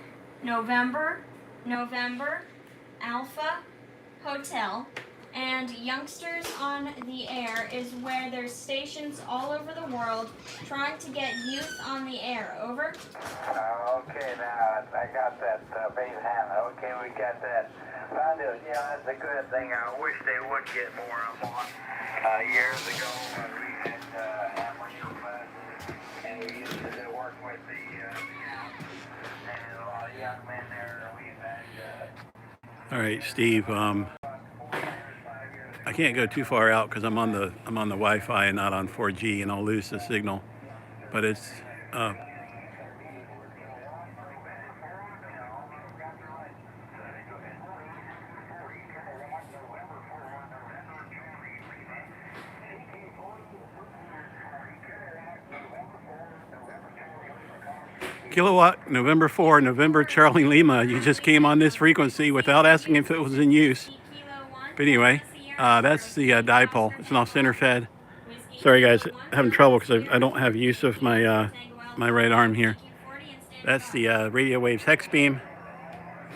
November, November, Alpha, Hotel. And Youngsters on the Air is where there's stations all over the world trying to get youth on the air. Over. Okay, now I got that base hand. Okay, we got that. Found it. Yeah, that's a good thing. I wish they would get more of them on. Years ago, we had HamRadio.World, and we used to work with the and a lot of young men there. We've had. All right, Steve. I can't go too far out because I'm on the Wi-Fi and not on 4G, and I'll lose the signal. But it's Kilowatt, November 4, November Charlie Lima. You just came on this frequency without asking if it was in use. But anyway, that's the dipole. It's an off-center fed. Sorry guys, having trouble because I don't have use of my my right arm here. That's the radio waves hex beam.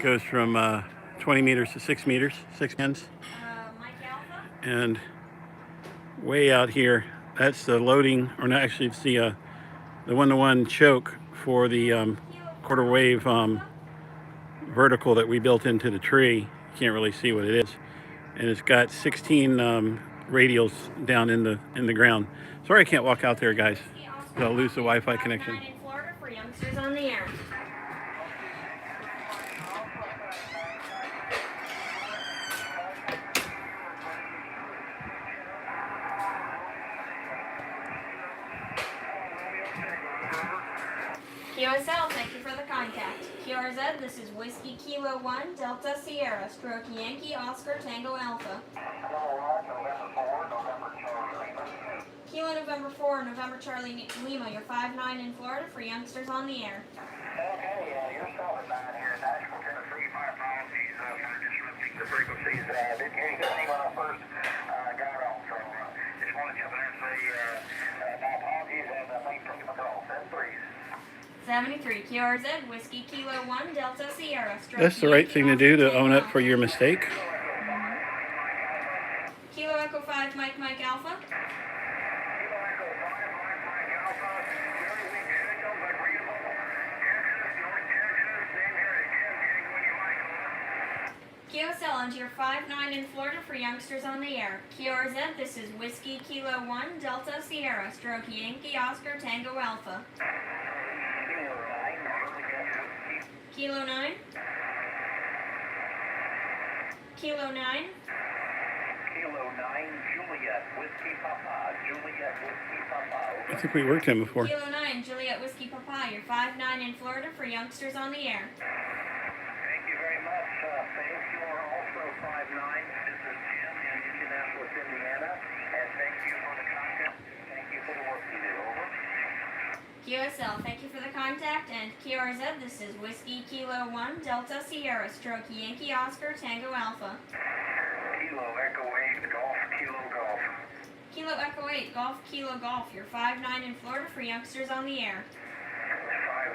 Goes from 20 meters to 6 meters, 6 bands. And way out here, that's the loading, or not, actually it's the one-to-one choke for the quarter wave vertical that we built into the tree. You can't really see what it is. And it's got 16 radials down in the ground. Sorry I can't walk out there, guys. I'll lose the Wi-Fi connection. For Youngsters on the Air. QSL, thank you for the contact. QRZ, this is Whiskey Kilo 1, Delta Sierra, Stroke Yankee, Oscar, Tango Alpha. Kilo November 4, November Charlie Lima, you're 5-9 in Florida for Youngsters on the Air. Okay, you're 7-9 here in Nashville, Tennessee. My apologies for disrupting the frequencies. Didn't hear you when I first got on, so just want to jump in there and say my apologies and thanks for the call. 73 QRZ, Whiskey Kilo 1, Delta Sierra. Stroke That's the right thing to do, to own up for your mistake. Kilo Echo 5, Mike Alpha. QSL onto your 5-9 in Florida for Youngsters on the Air. QRZ, this is Whiskey Kilo 1, Delta Sierra, Stroke Yankee, Oscar, Tango Alpha. Kilo 9. Kilo 9. Kilo 9, Juliet, Whiskey Papa, Juliet, Whiskey Papa. I think we worked him before. Kilo 9, Juliet Whiskey Papa, you're 5-9 in Florida for Youngsters on the Air. Thank you very much. Thank you are also 5-9. This is Jim in Indianapolis, Indiana. And thank you for the content. Thank you for the work you do. Over. QSL, thank you for the contact. And QRZ, this is Whiskey Kilo 1, Delta Sierra, Stroke Yankee, Oscar, Tango Alpha. Kilo Echo 8, Golf, Kilo Golf. Kilo Echo 8, Golf, Kilo Golf, you're 5-9 in Florida for Youngsters on the Air.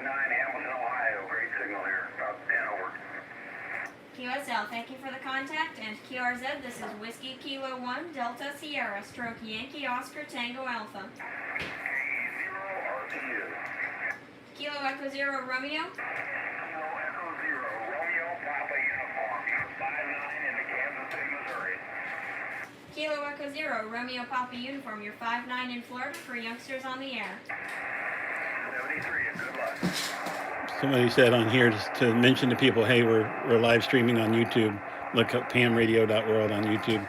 5-9, Hamilton, Ohio. Great signal here. About 10 over. QSL, thank you for the contact. And QRZ, this is Whiskey Kilo 1, Delta Sierra, Stroke Yankee, Oscar, Tango Alpha. Kilo Echo 0, Romeo. Kilo Echo 0, Romeo, Papa Uniform. 5-9 into Kansas City, Missouri. Kilo Echo 0, Romeo Papa Uniform, you're 5-9 in Florida for Youngsters on the Air. 73, and good luck. Somebody said on here just to mention to people, hey, we're live streaming on YouTube. Look up HamRadio.World on YouTube.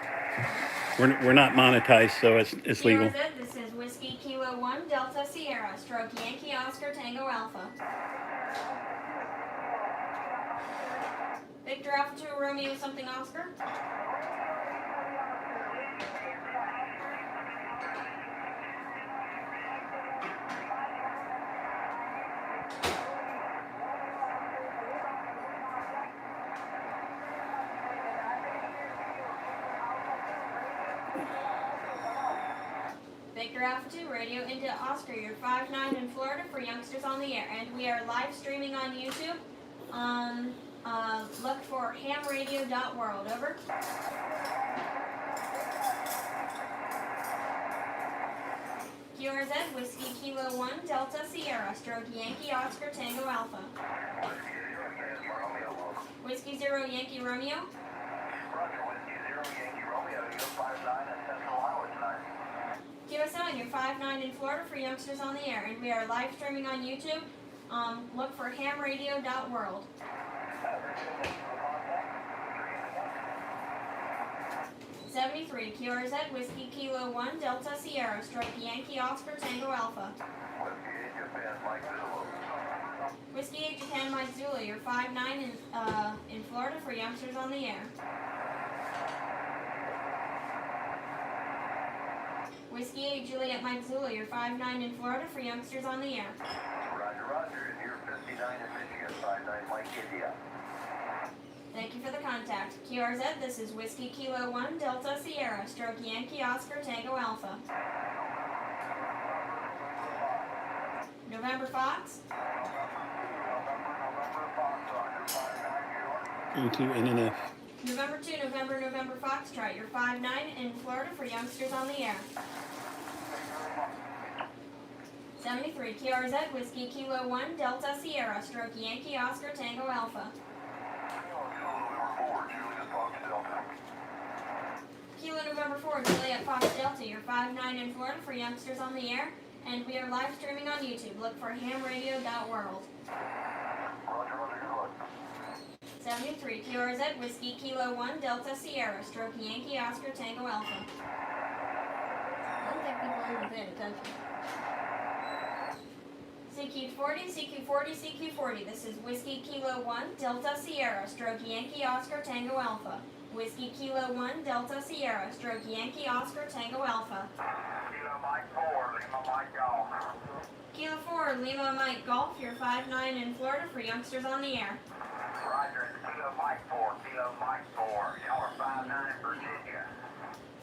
We're not monetized, so it's legal. QRZ, this is Whiskey Kilo 1, Delta Sierra, Stroke Yankee, Oscar, Tango Alpha. Victor Alpha 2, Romeo something Oscar. Victor Alpha 2, Radio into Oscar, you're 5-9 in Florida for Youngsters on the Air. And we are live streaming on YouTube. Look for HamRadio.World, over. QRZ, Whiskey Kilo 1, Delta Sierra, stroke Yankee Oscar Tango Alpha. Whiskey 0, Yankee Romeo. Roger, Whiskey 0, Yankee Romeo, you're 5-9 at Central Highway tonight. QSL, you're 5-9 in Florida for youngsters on the air, and we are live streaming on YouTube. Look for HamRadio.World. 73, QRZ, Whiskey Kilo 1, Delta Sierra, stroke Yankee Oscar Tango Alpha. Whiskey 8 Japan Mike Zulu, you're 5-9 in Florida for youngsters on the air. Whiskey 8 Juliet Mike Zulu, you're 5-9 in Florida for youngsters on the air. Roger, Roger, and you're 59 in Michigan, 5-9 Mike India. Thank you for the contact. QRZ, this is Whiskey Kilo 1, Delta Sierra, stroke Yankee Oscar Tango Alpha. November Fox. into NNF. November 2, November Foxtrot, you're 5-9 in Florida for youngsters on the air. 73, QRZ, Whiskey Kilo 1, Delta Sierra, stroke Yankee Oscar Tango Alpha. Kilo November 4, Juliet Fox Delta, you're 5-9 in Florida for youngsters on the air, and we are live streaming on YouTube. Look for HamRadio.World. 73, QRZ, Whiskey Kilo 1, Delta Sierra, stroke Yankee Oscar Tango Alpha. I don't think people are even paying attention. CQ40, CQ40, this is Whiskey Kilo 1, Delta Sierra, stroke Yankee Oscar Tango Alpha. Whiskey Kilo 1, Delta Sierra, stroke Yankee Oscar Tango Alpha. Kilo Mike 4, Lima Mike Golf. Kilo 4, Lima Mike Golf, you're 5-9 in Florida for youngsters on the air. Roger, Kilo Mike 4, Kilo Mike 4, y'all are 5-9 in Virginia.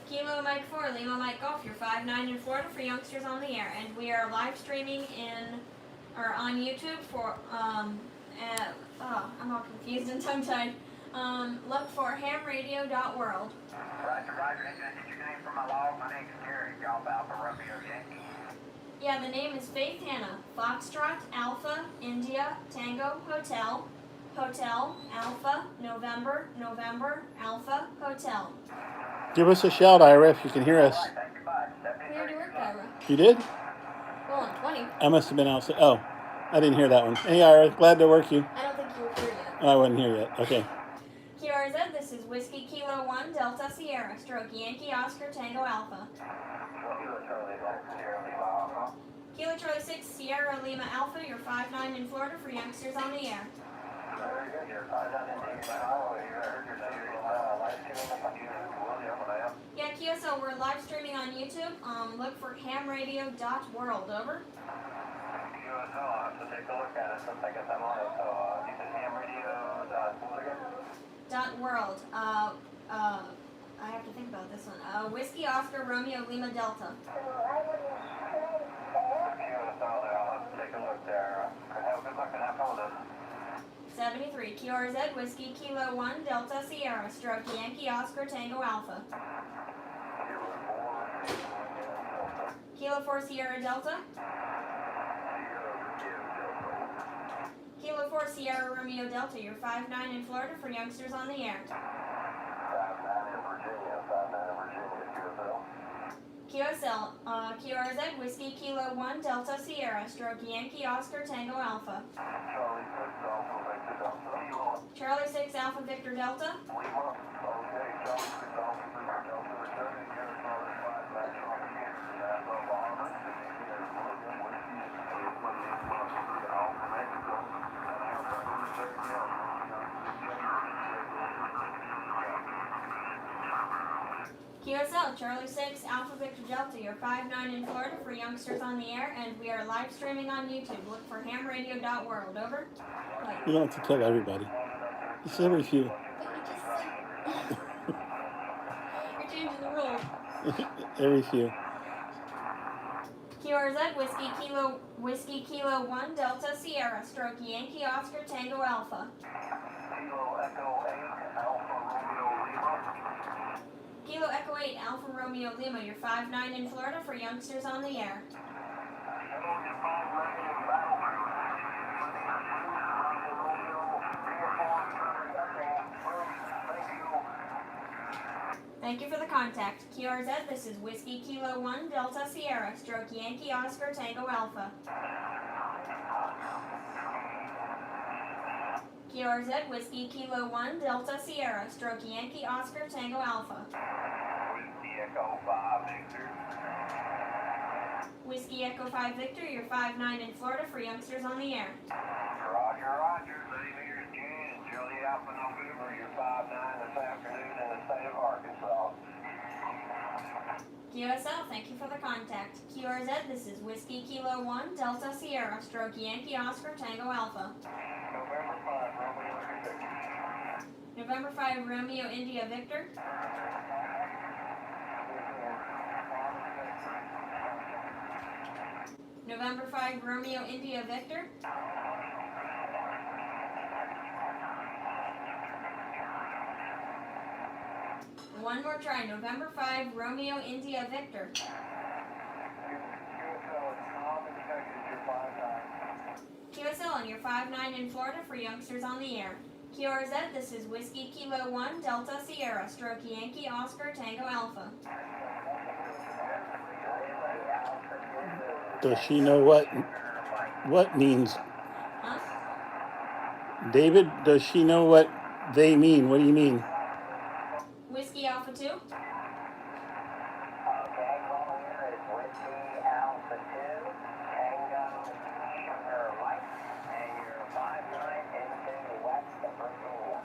Kilo Mike 4, Lima Mike Golf, you're 5-9 in Florida for youngsters on the air, and we are live streaming on YouTube for I'm all confused and tongue-tied. Look for HamRadio.World. Roger, Roger, did you get your name from my log? My name's Gary, Golf Alpha Romeo Yankee. Yeah, the name is Faith Hannah. Foxtrot, Alpha, India, Tango, Hotel, Hotel, Alpha, November, November, Alpha, Hotel. Give us a shout, Ira, if you can hear us. Thank you much. We already worked that one. You did? Well, on 20. I must have been outside. Oh, I didn't hear that one. Hey, Ira, glad to work you. I don't think you were here yet. Oh, I wasn't here yet. Okay. QRZ, this is Whiskey Kilo 1, Delta Sierra, stroke Yankee Oscar Tango Alpha. Kilo Charlie 6, Sierra Lima Alpha, you're 5-9 in Florida for youngsters on the air. Yeah, QSL, we're live streaming on YouTube. Look for HamRadio.World, over. QSL, I'll have to take a look at it since I guess I'm on it. So, you said .World. I have to think about this one. Whiskey Oscar Romeo Lima Delta. QSL, I'll have to take a look there. Have a good look and have fun with it. 73, QRZ, Whiskey Kilo 1, Delta Sierra, stroke Yankee Oscar Tango Alpha. Kilo 4 Sierra Delta. Kilo 4 Sierra Romeo Delta, you're 5-9 in Florida for youngsters on the air. 5-9 in Virginia, QSL. QRZ, Whiskey Kilo 1, Delta Sierra, stroke Yankee Oscar Tango Alpha. Charlie 6 Alpha Victor Delta. QSL, Charlie 6 Alpha Victor Delta, you're 5-9 in Florida for youngsters on the air, and we are live streaming on YouTube. Look for HamRadio.World, over. You don't have to tell everybody. It's every few. But you just said. You're changing the rules. Every few. QRZ, Whiskey Kilo 1, Delta Sierra, stroke Yankee Oscar Tango Alpha. Kilo Echo 8, Alpha Romeo Lima. Kilo Echo 8 Alpha Romeo Lima, you're 5-9 in Florida for youngsters on the air. Thank you for the contact. QRZ, this is Whiskey Kilo 1 Delta Sierra, stroke Yankee Oscar Tango Alpha. QRZ, Whiskey Kilo 1 Delta Sierra, stroke Yankee Oscar Tango Alpha. Whiskey Echo 5 Victor. Whiskey Echo 5 Victor, you're 5-9 in Florida for youngsters on the air. Roger, Roger. Same here as Jan and Julie Alpha November. You're 5-9 this afternoon in the state of Arkansas. QSL, thank you for the contact. QRZ, this is Whiskey Kilo 1 Delta Sierra, stroke Yankee Oscar Tango Alpha. November 5 Romeo Victor. November 5 Romeo India Victor. November 5 Romeo India Victor. One more try. November 5 Romeo India Victor. QSL and you're 5-9 in Florida for youngsters on the air. QRZ, this is Whiskey Kilo 1 Delta Sierra, stroke Yankee Oscar Tango Alpha. Does she know what means? Huh? David, does she know what they mean? What do you mean? Whiskey Alpha 2. Okay, call here is Whiskey Alpha 2, Tango Sugar Mike, and you're 5-9 into West Virginia.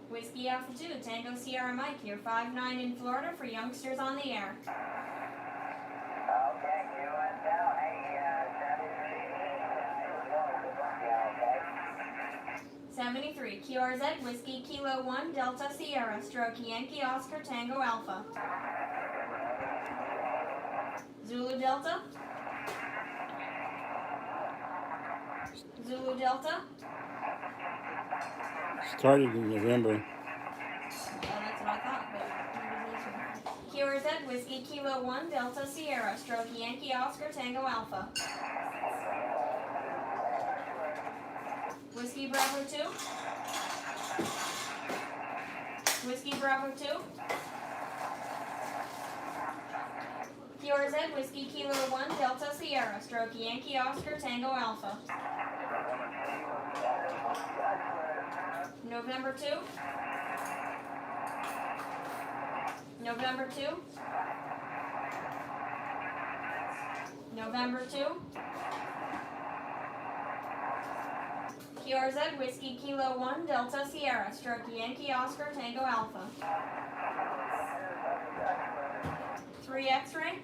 Whiskey Alpha 2, Tango Sierra Mike, you're 5-9 in Florida for youngsters on the air. Okay, QSL, hey, 73, QRZ, Whiskey Kilo 1 Delta Sierra, stroke Yankee Oscar Tango Alpha. Zulu Delta. Zulu Delta. Started in November. Oh, that's what I thought, but QRZ, Whiskey Kilo 1 Delta Sierra, stroke Yankee Oscar Tango Alpha. Whiskey Bravo 2. Whiskey Bravo 2. QRZ, Whiskey Kilo 1 Delta Sierra, stroke Yankee Oscar Tango Alpha. November 2. November 2. November 2. QRZ, Whiskey Kilo 1 Delta Sierra, stroke Yankee Oscar Tango Alpha. 3 X-ray.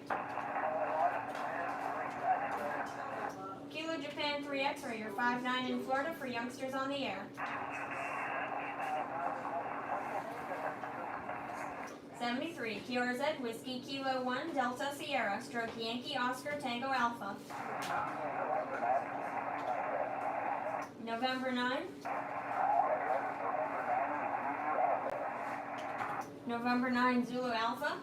Kilo Japan 3 X-ray, you're 5-9 in Florida for youngsters on the air. 73, QRZ, Whiskey Kilo 1 Delta Sierra, stroke Yankee Oscar Tango Alpha. November 9. November 9 Zulu Alpha.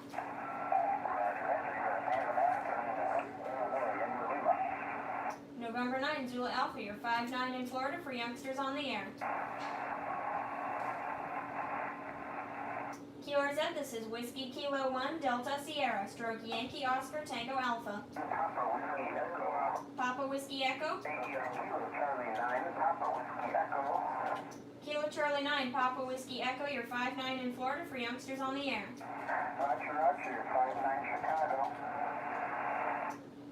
November 9 Zulu Alpha, you're 5-9 in Florida for youngsters on the air. QRZ, this is Whiskey Kilo 1 Delta Sierra, stroke Yankee Oscar Tango Alpha. Papa Whiskey Echo. Kilo Charlie 9, Papa Whiskey Echo, you're 5-9 in Florida for youngsters on the air. Roger, 5-9 Chicago.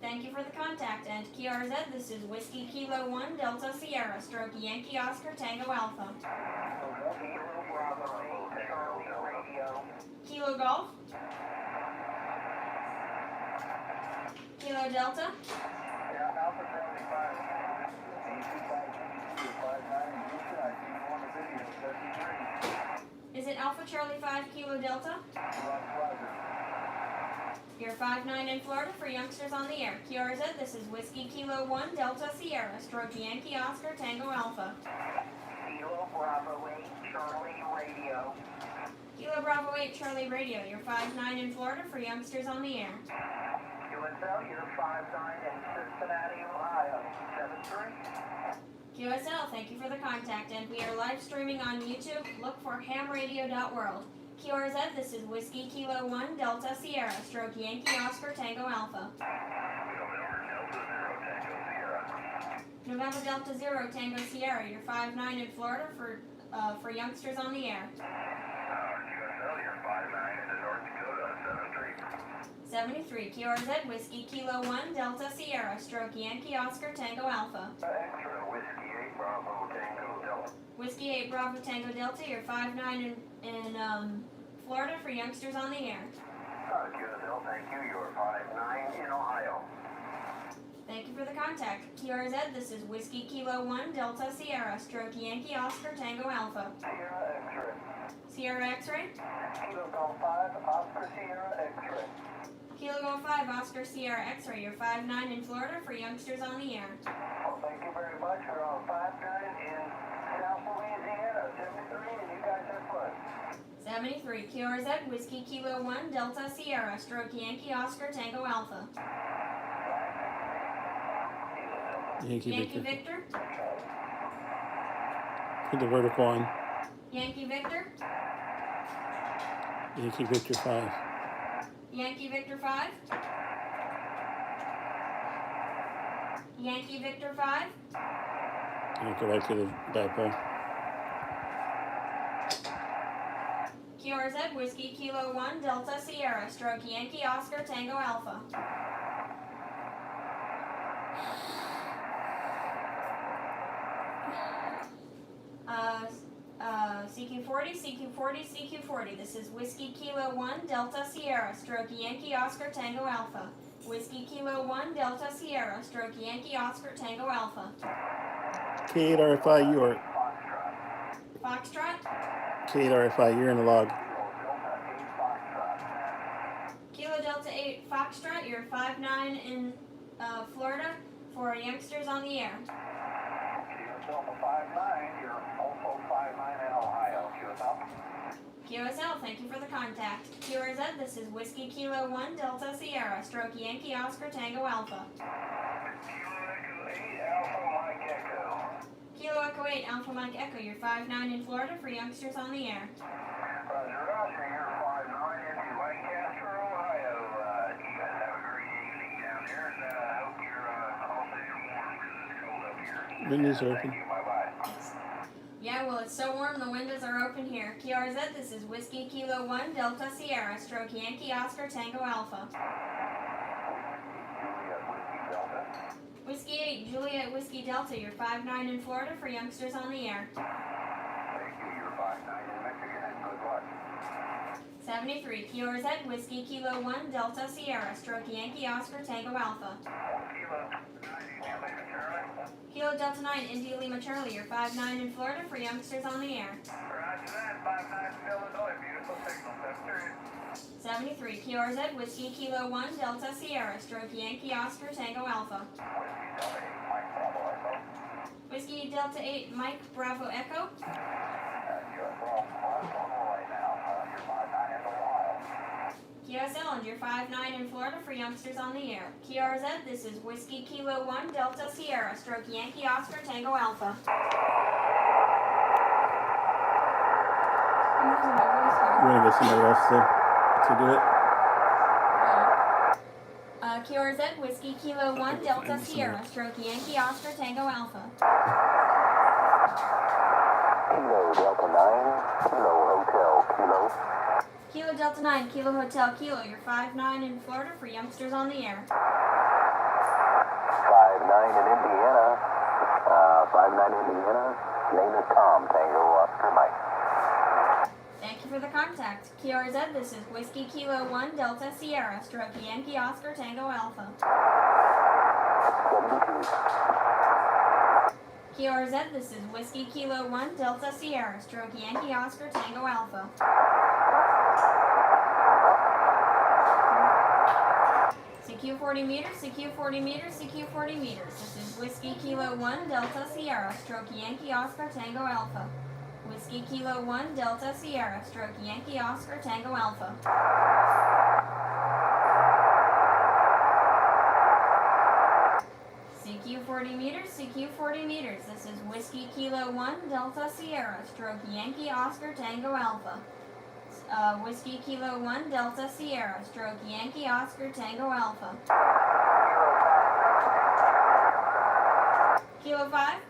Thank you for the contact, and QRZ, this is Whiskey Kilo 1 Delta Sierra, stroke Yankee Oscar Tango Alpha. Kilo Golf. Kilo Delta. Is it Alpha Charlie 5 Kilo Delta? You're 5-9 in Florida for youngsters on the air. QRZ, this is Whiskey Kilo 1 Delta Sierra, stroke Yankee Oscar Tango Alpha. Kilo Bravo 8 Charlie Radio. Kilo Bravo 8 Charlie Radio, you're 5-9 in Florida for youngsters on the air. QSL, you're 59 in Cincinnati, Ohio. 73. QSL, thank you for the contact, and we are live streaming on YouTube. Look for HamRadio.World. QRZ, this is Whiskey Kilo 1 Delta Sierra, stroke Yankee Oscar Tango Alpha. November Delta Zero Tango Sierra, you're 5'9" in Florida for youngsters on the air. QSL, you're 59 into North Dakota, 73. 73, QRZ, Whiskey Kilo 1 Delta Sierra, stroke Yankee Oscar Tango Alpha. Extra, Whiskey 8 Bravo Tango Delta. Whiskey 8 Bravo Tango Delta, you're 5'9" in Florida for youngsters on the air. QSL, thank you. You're 59 in Ohio. Thank you for the contact. QRZ, this is Whiskey Kilo 1 Delta Sierra, stroke Yankee Oscar Tango Alpha. Sierra X-ray. Sierra X-ray. Kilo Golf 5, Oscar Sierra X-ray. Kilo Go 5 Oscar Sierra X-ray, you're 5'9" in Florida for youngsters on the air. Well, thank you very much. We're on 59 in South Louisiana, 73, and you guys have fun. 73, QRZ, Whiskey Kilo 1 Delta Sierra, stroke Yankee Oscar Tango Alpha. Yankee Victor. Victor. Put the vertical on. Yankee Victor. Yankee Victor 5. Yankee Victor 5. Yankee Victor 5. And go back to the dipole. QRZ, Whiskey Kilo 1 Delta Sierra, stroke Yankee Oscar Tango Alpha. CQ40, CQ40, CQ40. This is Whiskey Kilo 1 Delta Sierra, stroke Yankee Oscar Tango Alpha. Whiskey Kilo 1 Delta Sierra, stroke Yankee Oscar Tango Alpha. K8 RFI, you are. Foxtrot. K8 RFI, you're in the log. Kilo Delta 8 Foxtrot, you're 5'9" in Florida for youngsters on the air. Delta 59, you're also 59 in Ohio. QSL, thank you for the contact. QRZ, this is Whiskey Kilo 1 Delta Sierra, stroke Yankee Oscar Tango Alpha. Kilo Echo 8 Alpha Mike Echo, you're 5'9" in Florida for youngsters on the air. Roger, Roger, you're 59 into Lancaster, Ohio. You guys have a great evening down there, and I hope you're all safe and warm because it's cold up here. Windows are open. Thank you, bye-bye. Yeah, well, it's so warm, the windows are open here. QRZ, this is Whiskey Kilo 1 Delta Sierra, stroke Yankee Oscar Tango Alpha. Whiskey 8 Juliet Whiskey Delta, you're 5'9" in Florida for youngsters on the air. Thank you, you're 59 in Michigan, and good luck. 73, QRZ, Whiskey Kilo 1 Delta Sierra, stroke Yankee Oscar Tango Alpha. Kilo Delta 9 India Lima Charlie, you're 5'9" in Florida for youngsters on the air. Roger that, 59 in Illinois, beautiful signal, 73, QRZ, Whiskey Kilo 1 Delta Sierra, stroke Yankee Oscar Tango Alpha. Whiskey Delta 8 Mike Bravo Echo. QSL, and you're 5'9" in Florida for youngsters on the air. QRZ, this is Whiskey Kilo 1 Delta Sierra, stroke Yankee Oscar Tango Alpha. I'm losing my voice here. You want to get somebody else to do it? QRZ, Whiskey Kilo 1 Delta Sierra, stroke Yankee Oscar Tango Alpha. Kilo Delta 9, Kilo Hotel, Kilo. Kilo Delta 9, Kilo Hotel Kilo, you're 5'9" in Florida for youngsters on the air. 59 in Indiana. 59 Indiana. Name is Tom, Tango Oscar Mike. Thank you for the contact. QRZ, this is Whiskey Kilo 1 Delta Sierra, stroke Yankee Oscar Tango Alpha. 72. QRZ, this is Whiskey Kilo 1 Delta Sierra, stroke Yankee Oscar Tango Alpha. CQ 40 meters, CQ 40 meters, CQ 40 meters. This is Whiskey Kilo 1 Delta Sierra, stroke Yankee Oscar Tango Alpha. Whiskey Kilo 1 Delta Sierra, stroke Yankee Oscar Tango Alpha. CQ 40 meters, CQ 40 meters. This is Whiskey Kilo 1 Delta Sierra, stroke Yankee Oscar Tango Alpha. Whiskey Kilo 1 Delta Sierra, stroke Yankee Oscar Tango Alpha. Kilo 5.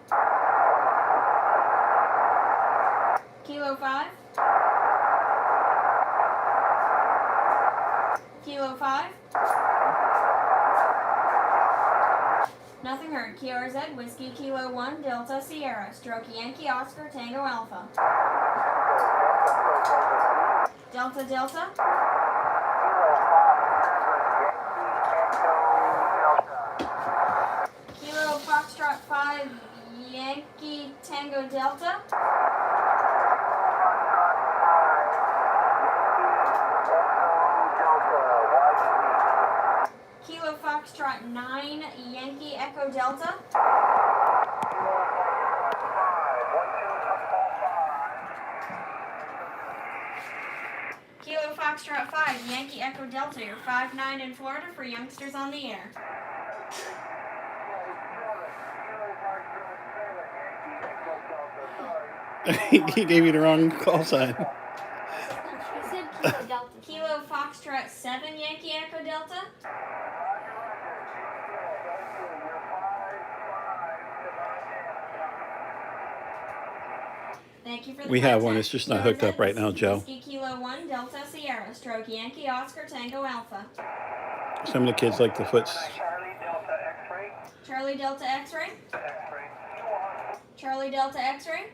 Kilo 5. Kilo 5. Nothing heard. QRZ, Whiskey Kilo 1 Delta Sierra, stroke Yankee Oscar Tango Alpha. Delta Delta. Kilo Foxtrot 5 Yankee Tango Delta. Kilo Foxtrot 9 Yankee Echo Delta. Kilo Foxtrot 5 Yankee Echo Delta. You're 5-9 in Florida for youngsters on the air. He gave you the wrong call sign. He said Kilo Delta. Kilo Foxtrot 7 Yankee Echo Delta. Thank you for the We have one. contact. It's just not hooked up right now, Joe. Whiskey Kilo 1 Delta Sierra, stroke Yankee Oscar Tango Alpha. Some of the kids like the foots. Charlie Delta X-ray. Charlie Delta X-ray. X-ray. Charlie Delta X-ray.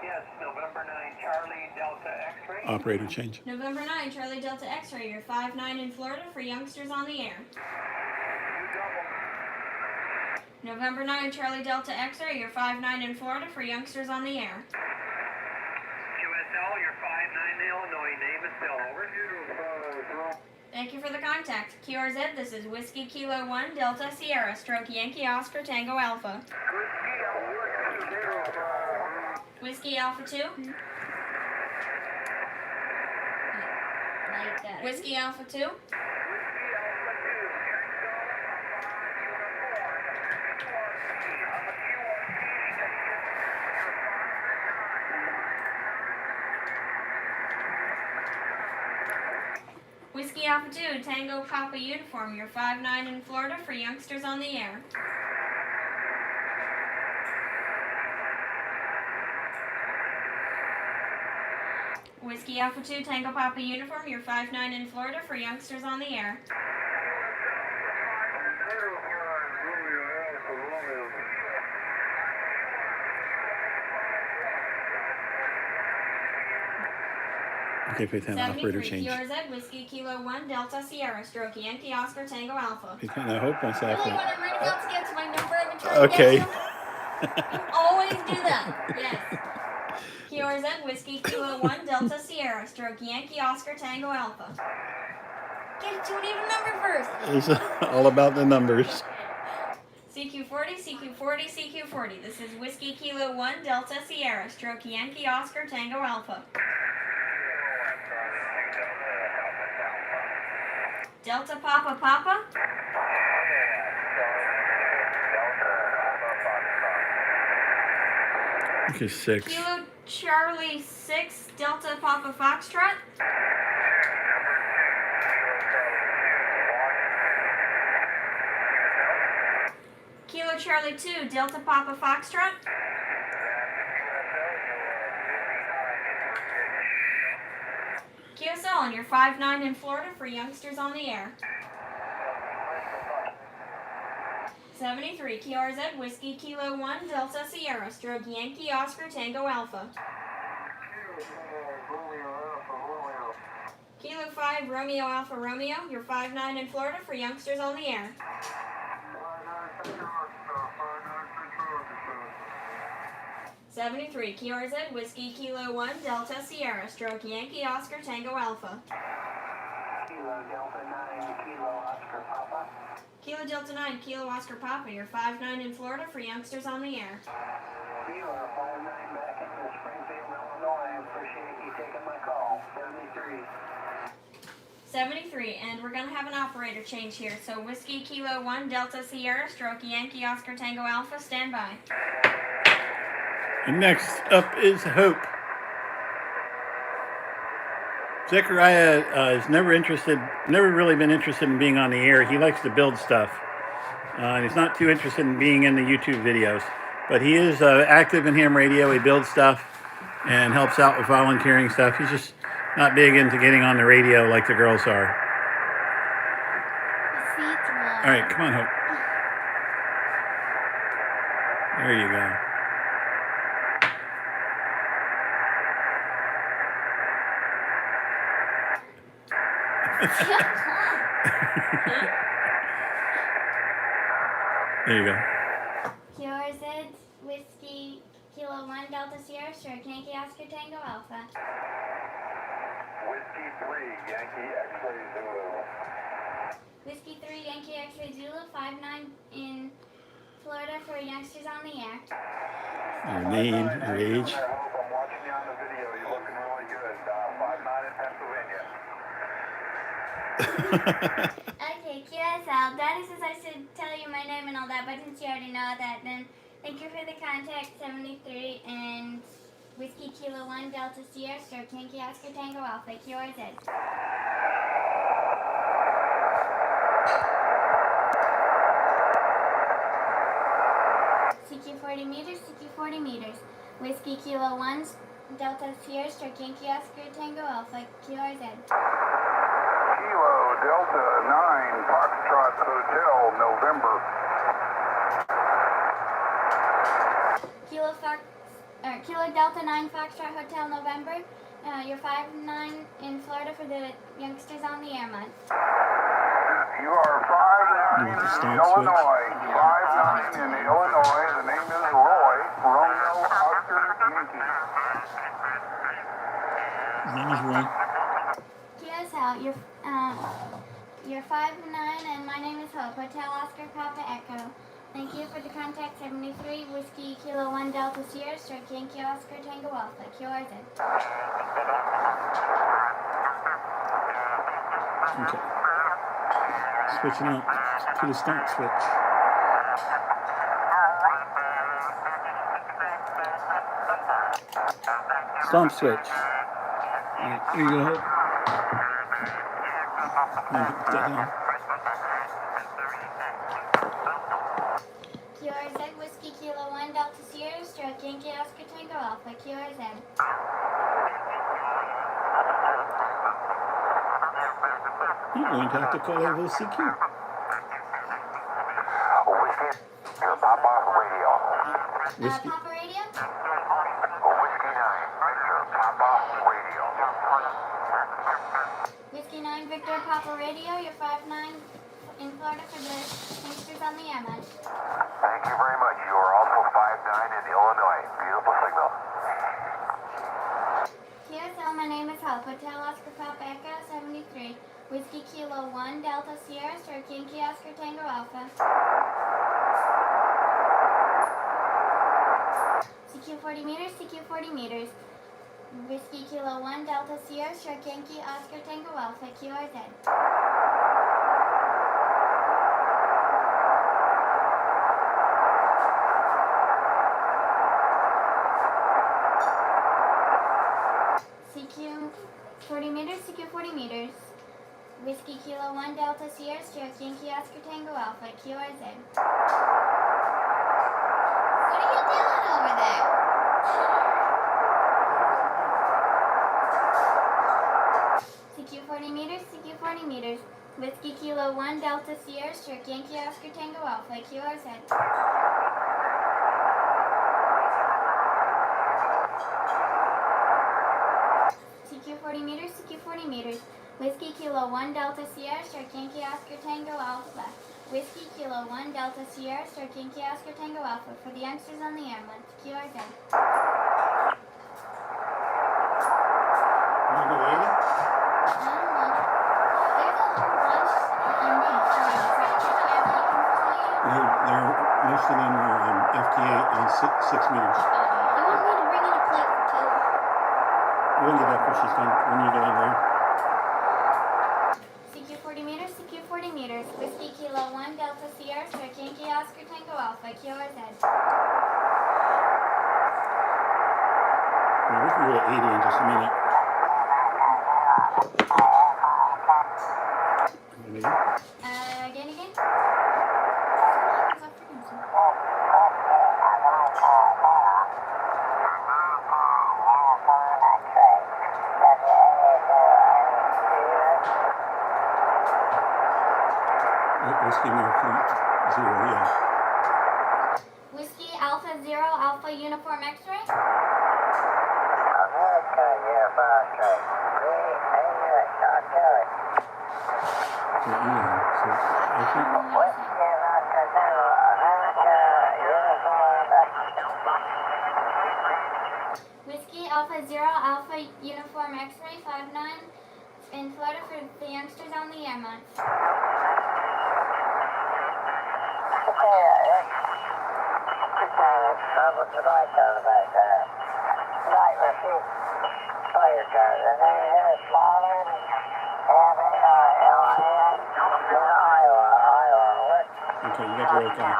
Yes, November 9, Charlie Delta X-ray. Operator change. November 9, Charlie Delta X-ray. You're 5-9 in Florida for youngsters on the air. November 9, Charlie Delta X-ray. You're 5-9 in Florida for youngsters on the air. QSL, you're 5-9 Illinois. Name is Bill. Over. Thank you for the contact. QRZ, this is Whiskey Kilo 1 Delta Sierra, stroke Yankee Oscar Tango Alpha. Whiskey Alpha 2. Like that. Whiskey Alpha 2. Whiskey Alpha 2, Tango Papa Uniform. You're 5-9 in Florida for youngsters on the air. Whiskey Alpha 2, Tango Papa Uniform. You're 5-9 in Florida for youngsters on the air. Okay, pay attention. Operator 73 change. QRZ, Whiskey Kilo 1 Delta Sierra, stroke Yankee Oscar Tango Alpha. Pay attention. I hope that's Really, when accurate. I'm running out to get to my number, I've been trying to Okay. get to you always do that. Yes. QRZ, Whiskey Kilo 1 Delta Sierra, stroke Yankee Oscar Tango Alpha. Get to an even number first. It's all about the numbers. CQ40, CQ40, CQ40. This is Whiskey Kilo 1 Delta Sierra, stroke Yankee Oscar Tango Alpha. Delta Papa Papa. Okay, 6. Kilo Charlie 6 Delta Papa Foxtrot. Kilo Charlie 2 Delta Papa Foxtrot. QSL, and you're 5-9 in Florida for youngsters on the air. 73 QRZ, Whiskey Kilo 1 Delta Sierra, stroke Yankee Oscar Tango Alpha. Kilo 5 Romeo Alpha Romeo, you're 5-9 in Florida for youngsters on the air. 73 QRZ, Whiskey Kilo 1 Delta Sierra, stroke Yankee Oscar Tango Alpha. Kilo Delta 9, Kilo Oscar Papa. Kilo Delta 9 Kilo Oscar Papa, you're 5-9 in Florida for youngsters on the air. You are 5-9 back in Springfield, Illinois. I appreciate you taking my call. 73. 73, and we're going to have an operator change here. So Whiskey Kilo 1 Delta Sierra stroke Yankee Oscar Tango Alpha, stand by. And next up is Hope. Zechariah is never really been interested in being on the air. He likes to build stuff. And he's not too interested in being in the YouTube videos. But he is active in ham radio. He builds stuff and helps out with volunteering stuff. He's just not big into getting on the radio like the girls are. All right, come on, Hope. There you go. There you go. QRZ Whiskey Kilo 1 Delta Sierra stroke Yankee Oscar Tango Alpha. Whiskey 3, Yankee X-Ray Zulu. Whiskey 3 Yankee X-Ray Zulu 59 in Florida for youngsters on the air. Your name, your age. I'm watching you on the video. You're looking really good. 59 in Pennsylvania. Okay, QSL. Daddy says I should tell you my name and all that, but since you already know that, then thank you for the contact 73 and Whiskey Kilo 1 Delta Sierra stroke Yankee Oscar Tango Alpha, QRZ. CQ 40 meters, CQ 40 meters. Whiskey Kilo 1 Delta Sierra stroke Yankee Oscar Tango Alpha, QRZ. Kilo Delta 9 Foxtrot Hotel, November. Kilo Delta 9 Foxtrot Hotel, November. You're 5'9" in Florida for the youngsters on the air month. You are 5'9" in Illinois. 5'9" in Illinois. The name is Roy. Romeo Oscar Yankee. His name is Roy. QSL, you're 5'9" and my name is Hope. Hotel Oscar Papa Echo. Thank you for the contact 73 Whiskey Kilo 1 Delta Sierra stroke Yankee Oscar Tango Alpha, QRZ. Okay. Switching up to the stomp switch. Stomp switch. All right, here you go, Hope. Put that down. QRZ Whiskey Kilo 1 Delta Sierra stroke Yankee Oscar Tango Alpha, QRZ. You're going to have to call over the CQ. Whiskey, your Papa Radio. Whiskey. Papa Radio? Whiskey 9, Victor Papa Radio. Whiskey 9 Victor Papa Radio, you're 5'9" in Florida for the youngsters on the air month. Thank you very much. You are also 5'9" in Illinois. Beautiful signal. QSL, my name is Hope. Hotel Oscar Papa Echo 73. Whiskey Kilo 1 Delta Sierra stroke Yankee Oscar Tango Alpha. CQ 40 meters, CQ 40 meters. Whiskey Kilo 1 Delta Sierra stroke Yankee Oscar Tango Alpha, QRZ. CQ 40 meters, CQ 40 meters. Whiskey Kilo 1 Delta Sierra stroke Yankee Oscar Tango Alpha, QRZ. What are you doing over there? CQ 40 meters, CQ 40 meters. Whiskey Kilo 1 Delta Sierra stroke Yankee Oscar Tango Alpha, QRZ. CQ 40 meters, CQ 40 meters. Whiskey Kilo 1 Delta Sierra stroke Yankee Oscar Tango Alpha. Whiskey Kilo 1 Delta Sierra stroke Yankee Oscar Tango Alpha for the youngsters on the air month, QRZ. You want to go to 80? There's a whole bunch in these trains. Most of them are FT8 on 6 meters. You want me to bring in a plate for two? We'll get that when she's done. When you get in there. Alpha, QRZ. We can go to 80 in just a minute. Maybe. Again? Whiskey American 0, yeah. Whiskey Alpha 0, Alpha Uniform X-ray. America, yeah, 5 train. Green, Artillery. So, yeah, so I think Whiskey America 0, America, Uniform Whiskey Alpha 0, Alpha Uniform X-ray 59 in Florida for the youngsters on the air month. What's the light on the back there? Light receipt. Fire card. And then here's smaller. M-A-I-L-I-N. Iowa. okay, you got the right guy.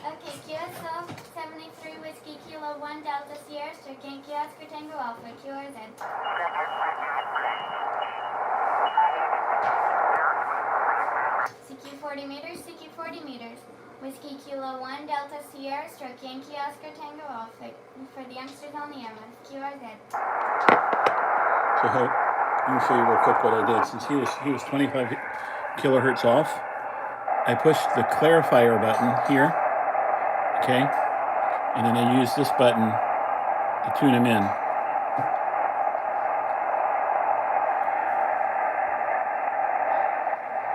Okay, QSL 73 Whiskey Kilo 1 Delta Sierra Strict Yankee Oscar Tango Alpha, QRZ. CQ 40 meters, CQ 40 meters. Whiskey Kilo 1 Delta Sierra Stroke Yankee Oscar Tango Alpha for the youngsters on the air month, QRZ. So let me show you real quick what I did. Since he was 25 kilohertz off, I pushed the clarifier button here, okay, and then I used this button to tune him in.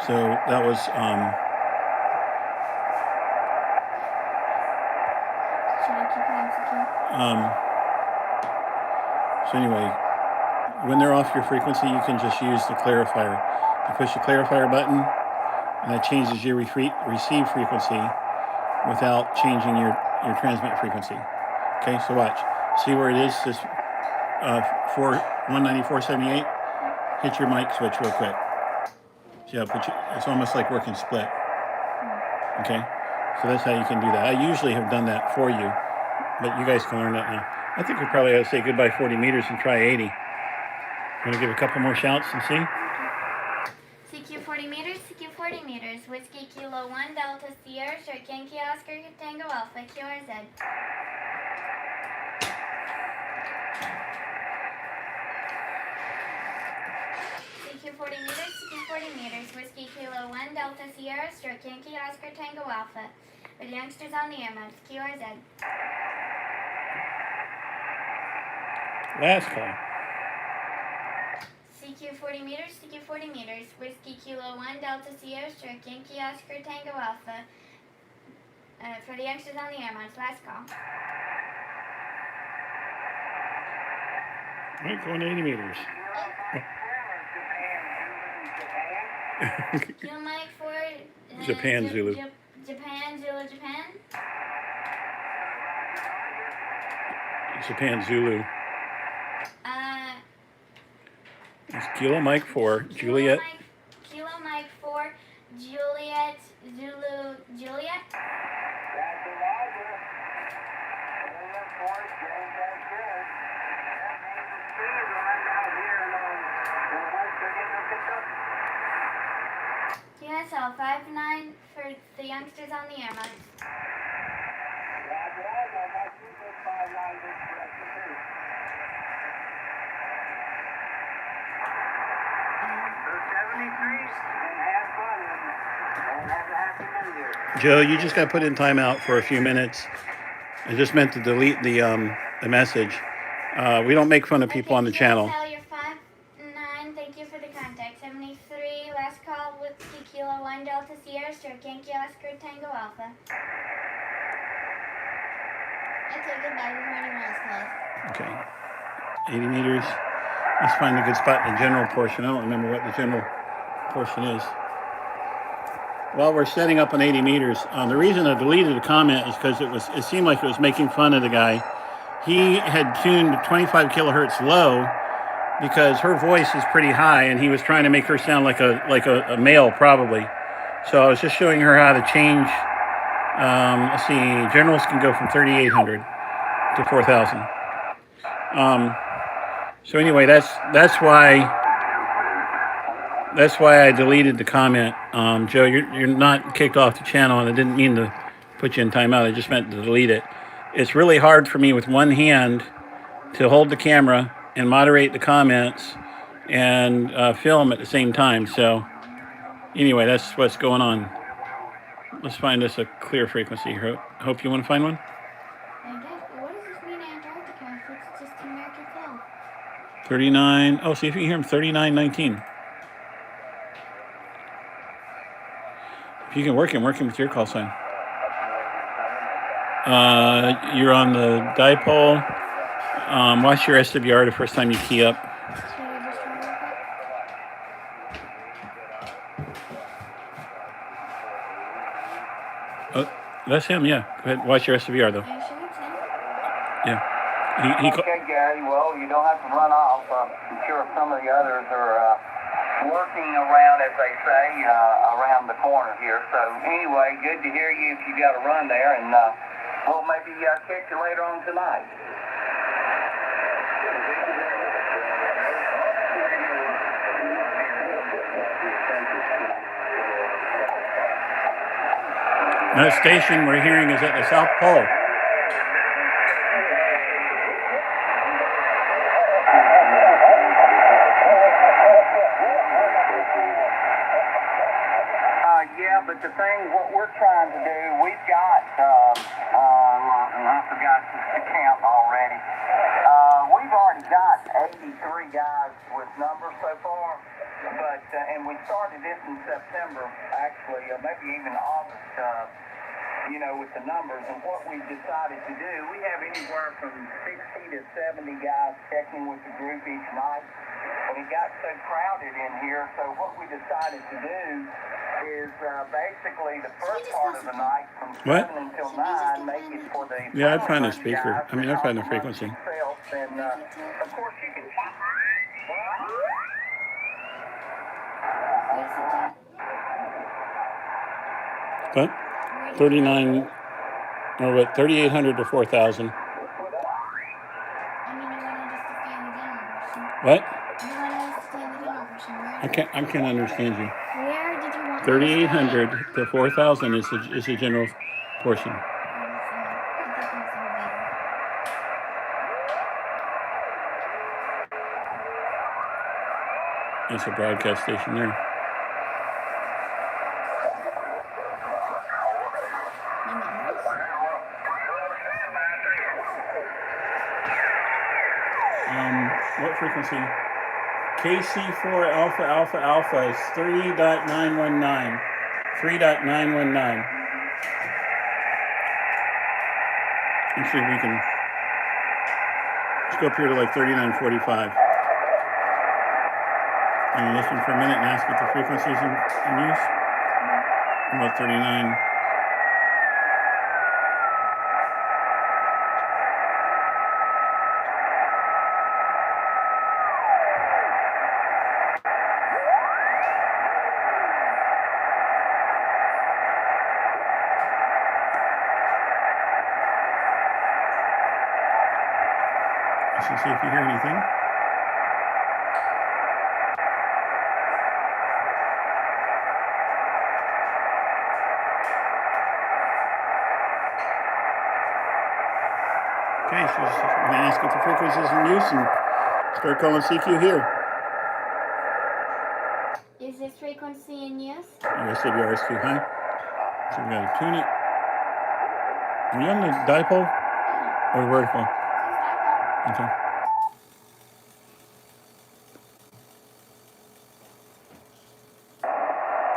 So that was Should I keep on CQ? so anyway, when they're off your frequency, you can just use the clarifier. You push the clarifier button, and that changes your receive frequency without changing your transmit frequency. Okay, so watch. See where it is? This 194.78. Hit your mic switch real quick. Yeah, it's almost like working split. Okay, so that's how you can do that. I usually have done that for you, but you guys can learn that now. I think we probably ought to say goodbye 40 meters and try 80. Want to give a couple more shouts and see? CQ 40 meters, CQ 40 meters. Whiskey Kilo 1 Delta Sierra Shark Yankee Oscar Tango Alpha, QRZ. CQ 40 meters, CQ 40 meters. Whiskey Kilo 1 Delta Sierra Stroke Yankee Oscar Tango Alpha for the youngsters on the air month, QRZ. Last call. CQ 40 meters, CQ 40 meters. Whiskey Kilo 1 Delta Sierra Stroke Yankee Oscar Tango Alpha for the youngsters on the air month, last call. All right, going 80 meters. Kilo Mike for Japan, Zulu. Japan, Zulu, Japan. Japan Zulu. It's Kilo Mike 4, Juliet. Kilo Mike 4, Juliet, Zulu, Juliet. QSL 59 for the youngsters on the air month. Joe, you just got put in timeout for a few minutes. I just meant to delete the message. We don't make fun of people on the channel. QSL, you're 5-9. Thank you for the contact. 73. Last call. Whiskey Kilo 1 Delta Sierra Stroke Yankee Oscar Tango Alpha. Okay, goodbye. We're running last call. Okay. 80 meters. Let's find a good spot in the general portion. I don't remember what the general portion is. While we're setting up on 80 meters, the reason I deleted the comment is because it seemed like it was making fun of the guy. He had tuned 25 kilohertz low because her voice is pretty high, and he was trying to make her sound like a male probably. So I was just showing her how to change Let's see. Generals can go from 3,800 to 4,000. So anyway, that's why I deleted the comment. Joe, you're not kicked off the channel, and I didn't mean to put you in timeout. I just meant to delete it. It's really hard for me with one hand to hold the camera and moderate the comments and film at the same time. So anyway, that's what's going on. Let's find us a clear frequency. Hope you want to find one? I guess, but what does this mean Antarctica if it's just American Phil? 39. Oh, see if you can hear him. 3919. If you can work him with your call sign. You're on the dipole. Watch your SWR the first time you key up. Should I just try real quick? Oh, that's him, yeah. Go ahead, watch your SWR though. Are you sure it's him? Yeah. Okay, Gary. Well, you don't have to run off. I'm sure some of the others are working around, as they say, around the corner here. So anyway, good to hear you if you got to run there, and we'll maybe catch you later on tonight. That station we're hearing is at the South Pole. Yeah, but the thing, what we're trying to do, we've got, and I forgot to count already. We've already got 83 guys with numbers so far, but, and we started this in September, actually, maybe even August, with the numbers. And what we decided to do, we have anywhere from 60 to 70 guys checking with the group each night. And it got so crowded in here, so what we decided to do is basically the first part of the night from 7 until 9, make it for the... Yeah, I'd find a speaker. I'd find a frequency. And, of course, you can... What? 39, or what, 3,800 to 4,000. I mean, you wanted us to stay in the demo version. What? You wanted us to stay in the demo version. I can't understand you. Where did you want 3,800 to 4,000 is the general portion. That's a broadcast station there. What frequency? KC4 Alpha Alpha Alpha is 3.919. 3.919. Let's see if we can. Let's go up here to like 3945. Can you listen for a minute and ask what the frequency is in use? About 39. Let's see if you hear anything. Okay, so I'm going to ask what the frequency is in use and start calling CQ here. Is this frequency in use? Your SWR is too high, so we got to tune it. Are you on the dipole or vertical? Okay.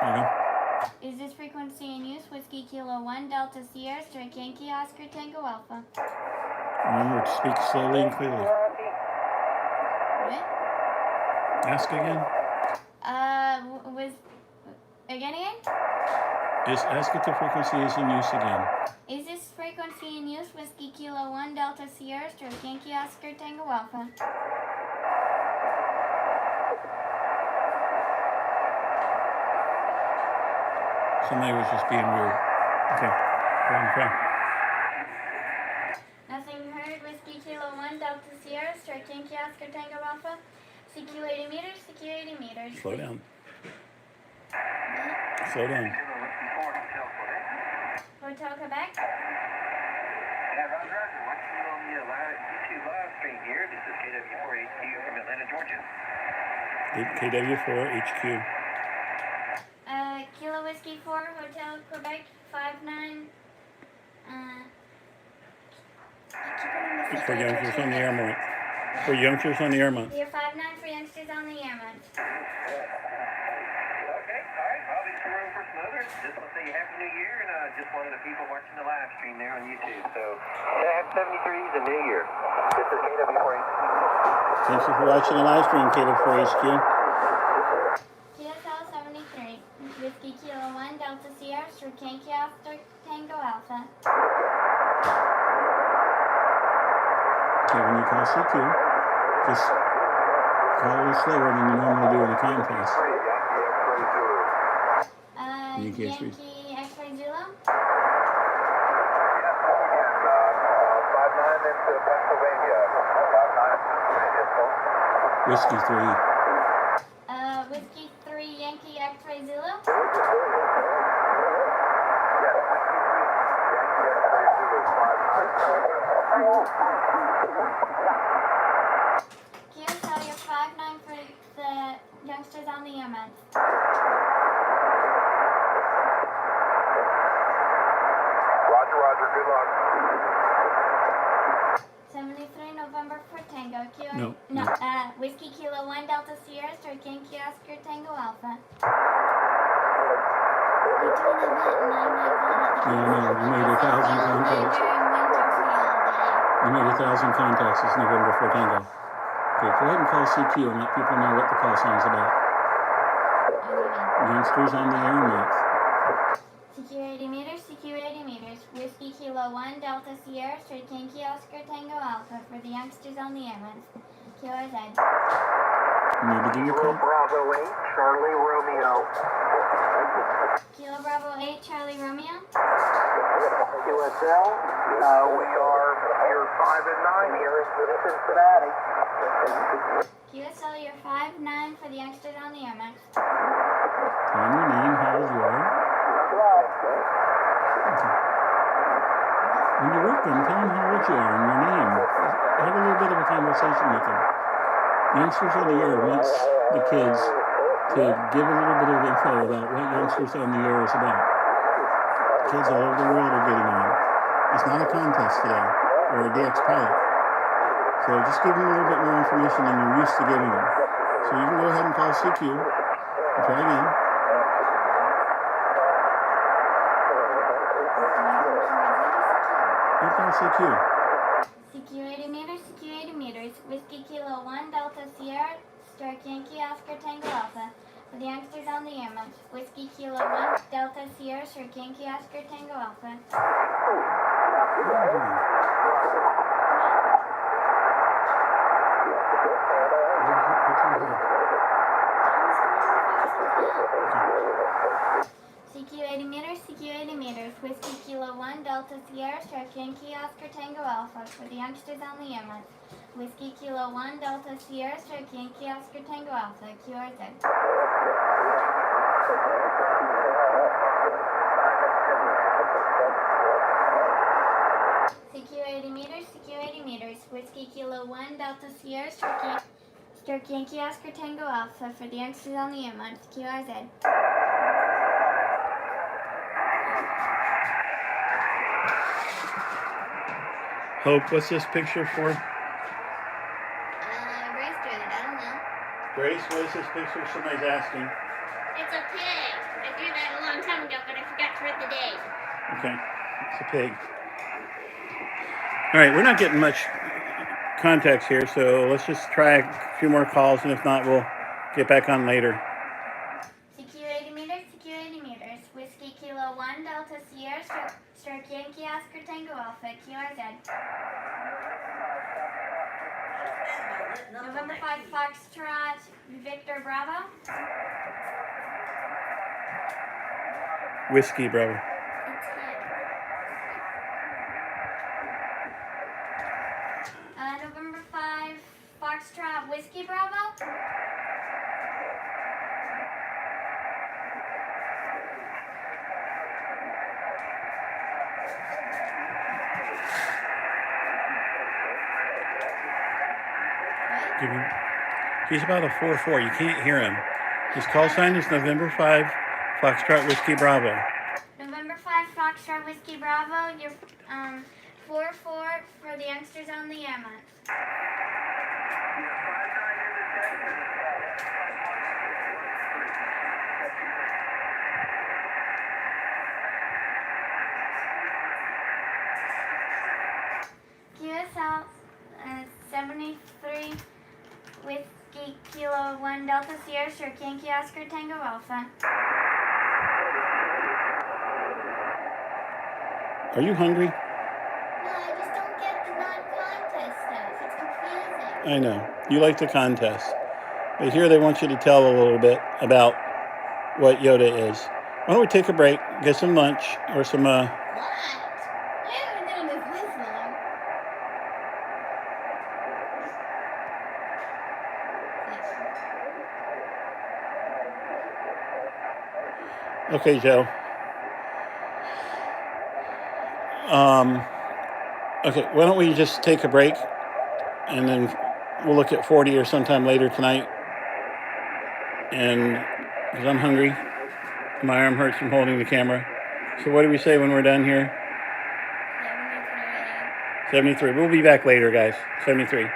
There you go. Is this frequency in use? Whiskey Kilo 1 Delta Sierra Strike Yankee Oscar Tango Alpha. Remember to speak slowly and clearly. What? Ask again. Was again? Just ask if the frequency is in use again. Is this frequency in use? Whiskey Kilo 1 Delta Sierra Strike Yankee Oscar Tango Alpha. Somebody was just being weird. Okay. Okay. Nothing heard. Whiskey Kilo 1 Delta Sierra, Strike Yankee Oscar Tango Alpha. CQ 80 meters, CQ 80 meters. Slow down. Slow down. Hotel Quebec. Yeah, Roger, Roger. Watching you on the YouTube live stream here. This is KW4HQ from Atlanta, Georgia. KW4 HQ. Kilo Whiskey 4, Hotel Quebec 59. For youngsters on the air month. For youngsters on the air month. You're 5'9" for youngsters on the air month. Okay, all right. I'll be some room for some others. Just want to say Happy New Year, and just one of the people watching the live stream there on YouTube. So, happy 73s and New Year. This is KW4HQ. Thank you for watching the live stream, KW4HQ. GSL 73. Whiskey Kilo 1 Delta Sierra, Strike Yankee Oscar Tango Alpha. Okay, when you call CQ, just call a little slower than you normally do in a contest. Yankee X-Ray Zulu. 59 into Pennsylvania. 59 Whiskey 3. Whiskey 3 Yankee X-Ray Zulu. QSL, you're 5'9" for the youngsters on the air month. Roger, Roger. Good luck. 73 November for Tango. No. Whiskey Kilo 1 Delta Sierra, Strike Yankee Oscar Tango Alpha. We do an event and I'm like that. Yeah, I know. You made 1,000 contacts. You made 1,000 contacts this November for Tango. Okay, go ahead and call CQ and let people know what the call sign's about. Youngsters on the air month. CQ 80 meters, CQ 80 meters. Whiskey Kilo 1 Delta Sierra, Strike Yankee Oscar Tango Alpha for the youngsters on the air month. QRZ. You need to give your call. Bravo 8, Charlie Romeo. Kilo Bravo 8 Charlie Romeo. QSL, we are here 5 and 9 here in Cincinnati. QSL, you're 5'9" for the youngsters on the air month. Tell them your name, how old you are. Okay. When you work them, tell them how old you are and your name. Have a little bit of a conversation with them. Youngsters on the Air wants the kids to give a little bit of info about what Youngsters on the Air is about. Kids all over the world are getting on. It's not a contest today, or a DX pilot. So just give them a little bit more information than you're used to giving them. So you can go ahead and call CQ and try again. You call CQ. CQ 80 meters, CQ 80 meters. Whiskey Kilo 1 Delta Sierra, Strike Yankee Oscar Tango Alpha. For the youngsters on the air month. Whiskey Kilo 1 Delta Sierra, Strike Yankee Oscar Tango Alpha. CQ 80 meters, CQ 80 meters. Whiskey Kilo 1 Delta Sierra, Strike Yankee Oscar Tango Alpha. For the youngsters on the air month. Whiskey Kilo 1 Delta Sierra, Strike Yankee Oscar Tango Alpha. QRZ. CQ 80 meters, CQ 80 meters. Whiskey Kilo 1 Delta Sierra, Strike Yankee Oscar Tango Alpha. For the youngsters on the air month. QRZ. Hope, what's this picture for? Grace drew it, I don't know. Grace, what is this picture? Somebody's asking. It's a pig. I drew that a long time ago, but I forgot to write the date. Okay, it's a pig. All right, we're not getting much contacts here, so let's just try a few more calls, and if not, we'll get back on later. CQ 80 meters, CQ 80 meters. Whiskey Kilo 1 Delta Sierra, Strike Yankee Oscar Tango Alpha. QRZ. November 5 Foxtrot Victor Bravo. Whiskey, brother. It's him. November 5, Foxtrot Whiskey Bravo. He's about a 4-4. You can't hear him. His call sign is November 5, Foxtrot Whiskey Bravo. November 5, Foxtrot Whiskey Bravo. You're 4-4 for the youngsters on the air month. QSL 73 Whiskey Kilo 1 Delta Sierra Stroke Yankee Oscar Tango Alpha. Are you hungry? No, I just don't get the non-contest stuff. It's confusing. I know. You like the contest. But here they want you to tell a little bit about what YOTA is. Why don't we take a break, get some lunch, or some, What? I haven't done this long. Okay, Joe. Okay, why don't we just take a break, and then we'll look at 40 or sometime later tonight. And because I'm hungry, my arm hurts from holding the camera. So what do we say when we're done here? 73. We'll be back later, guys. 73.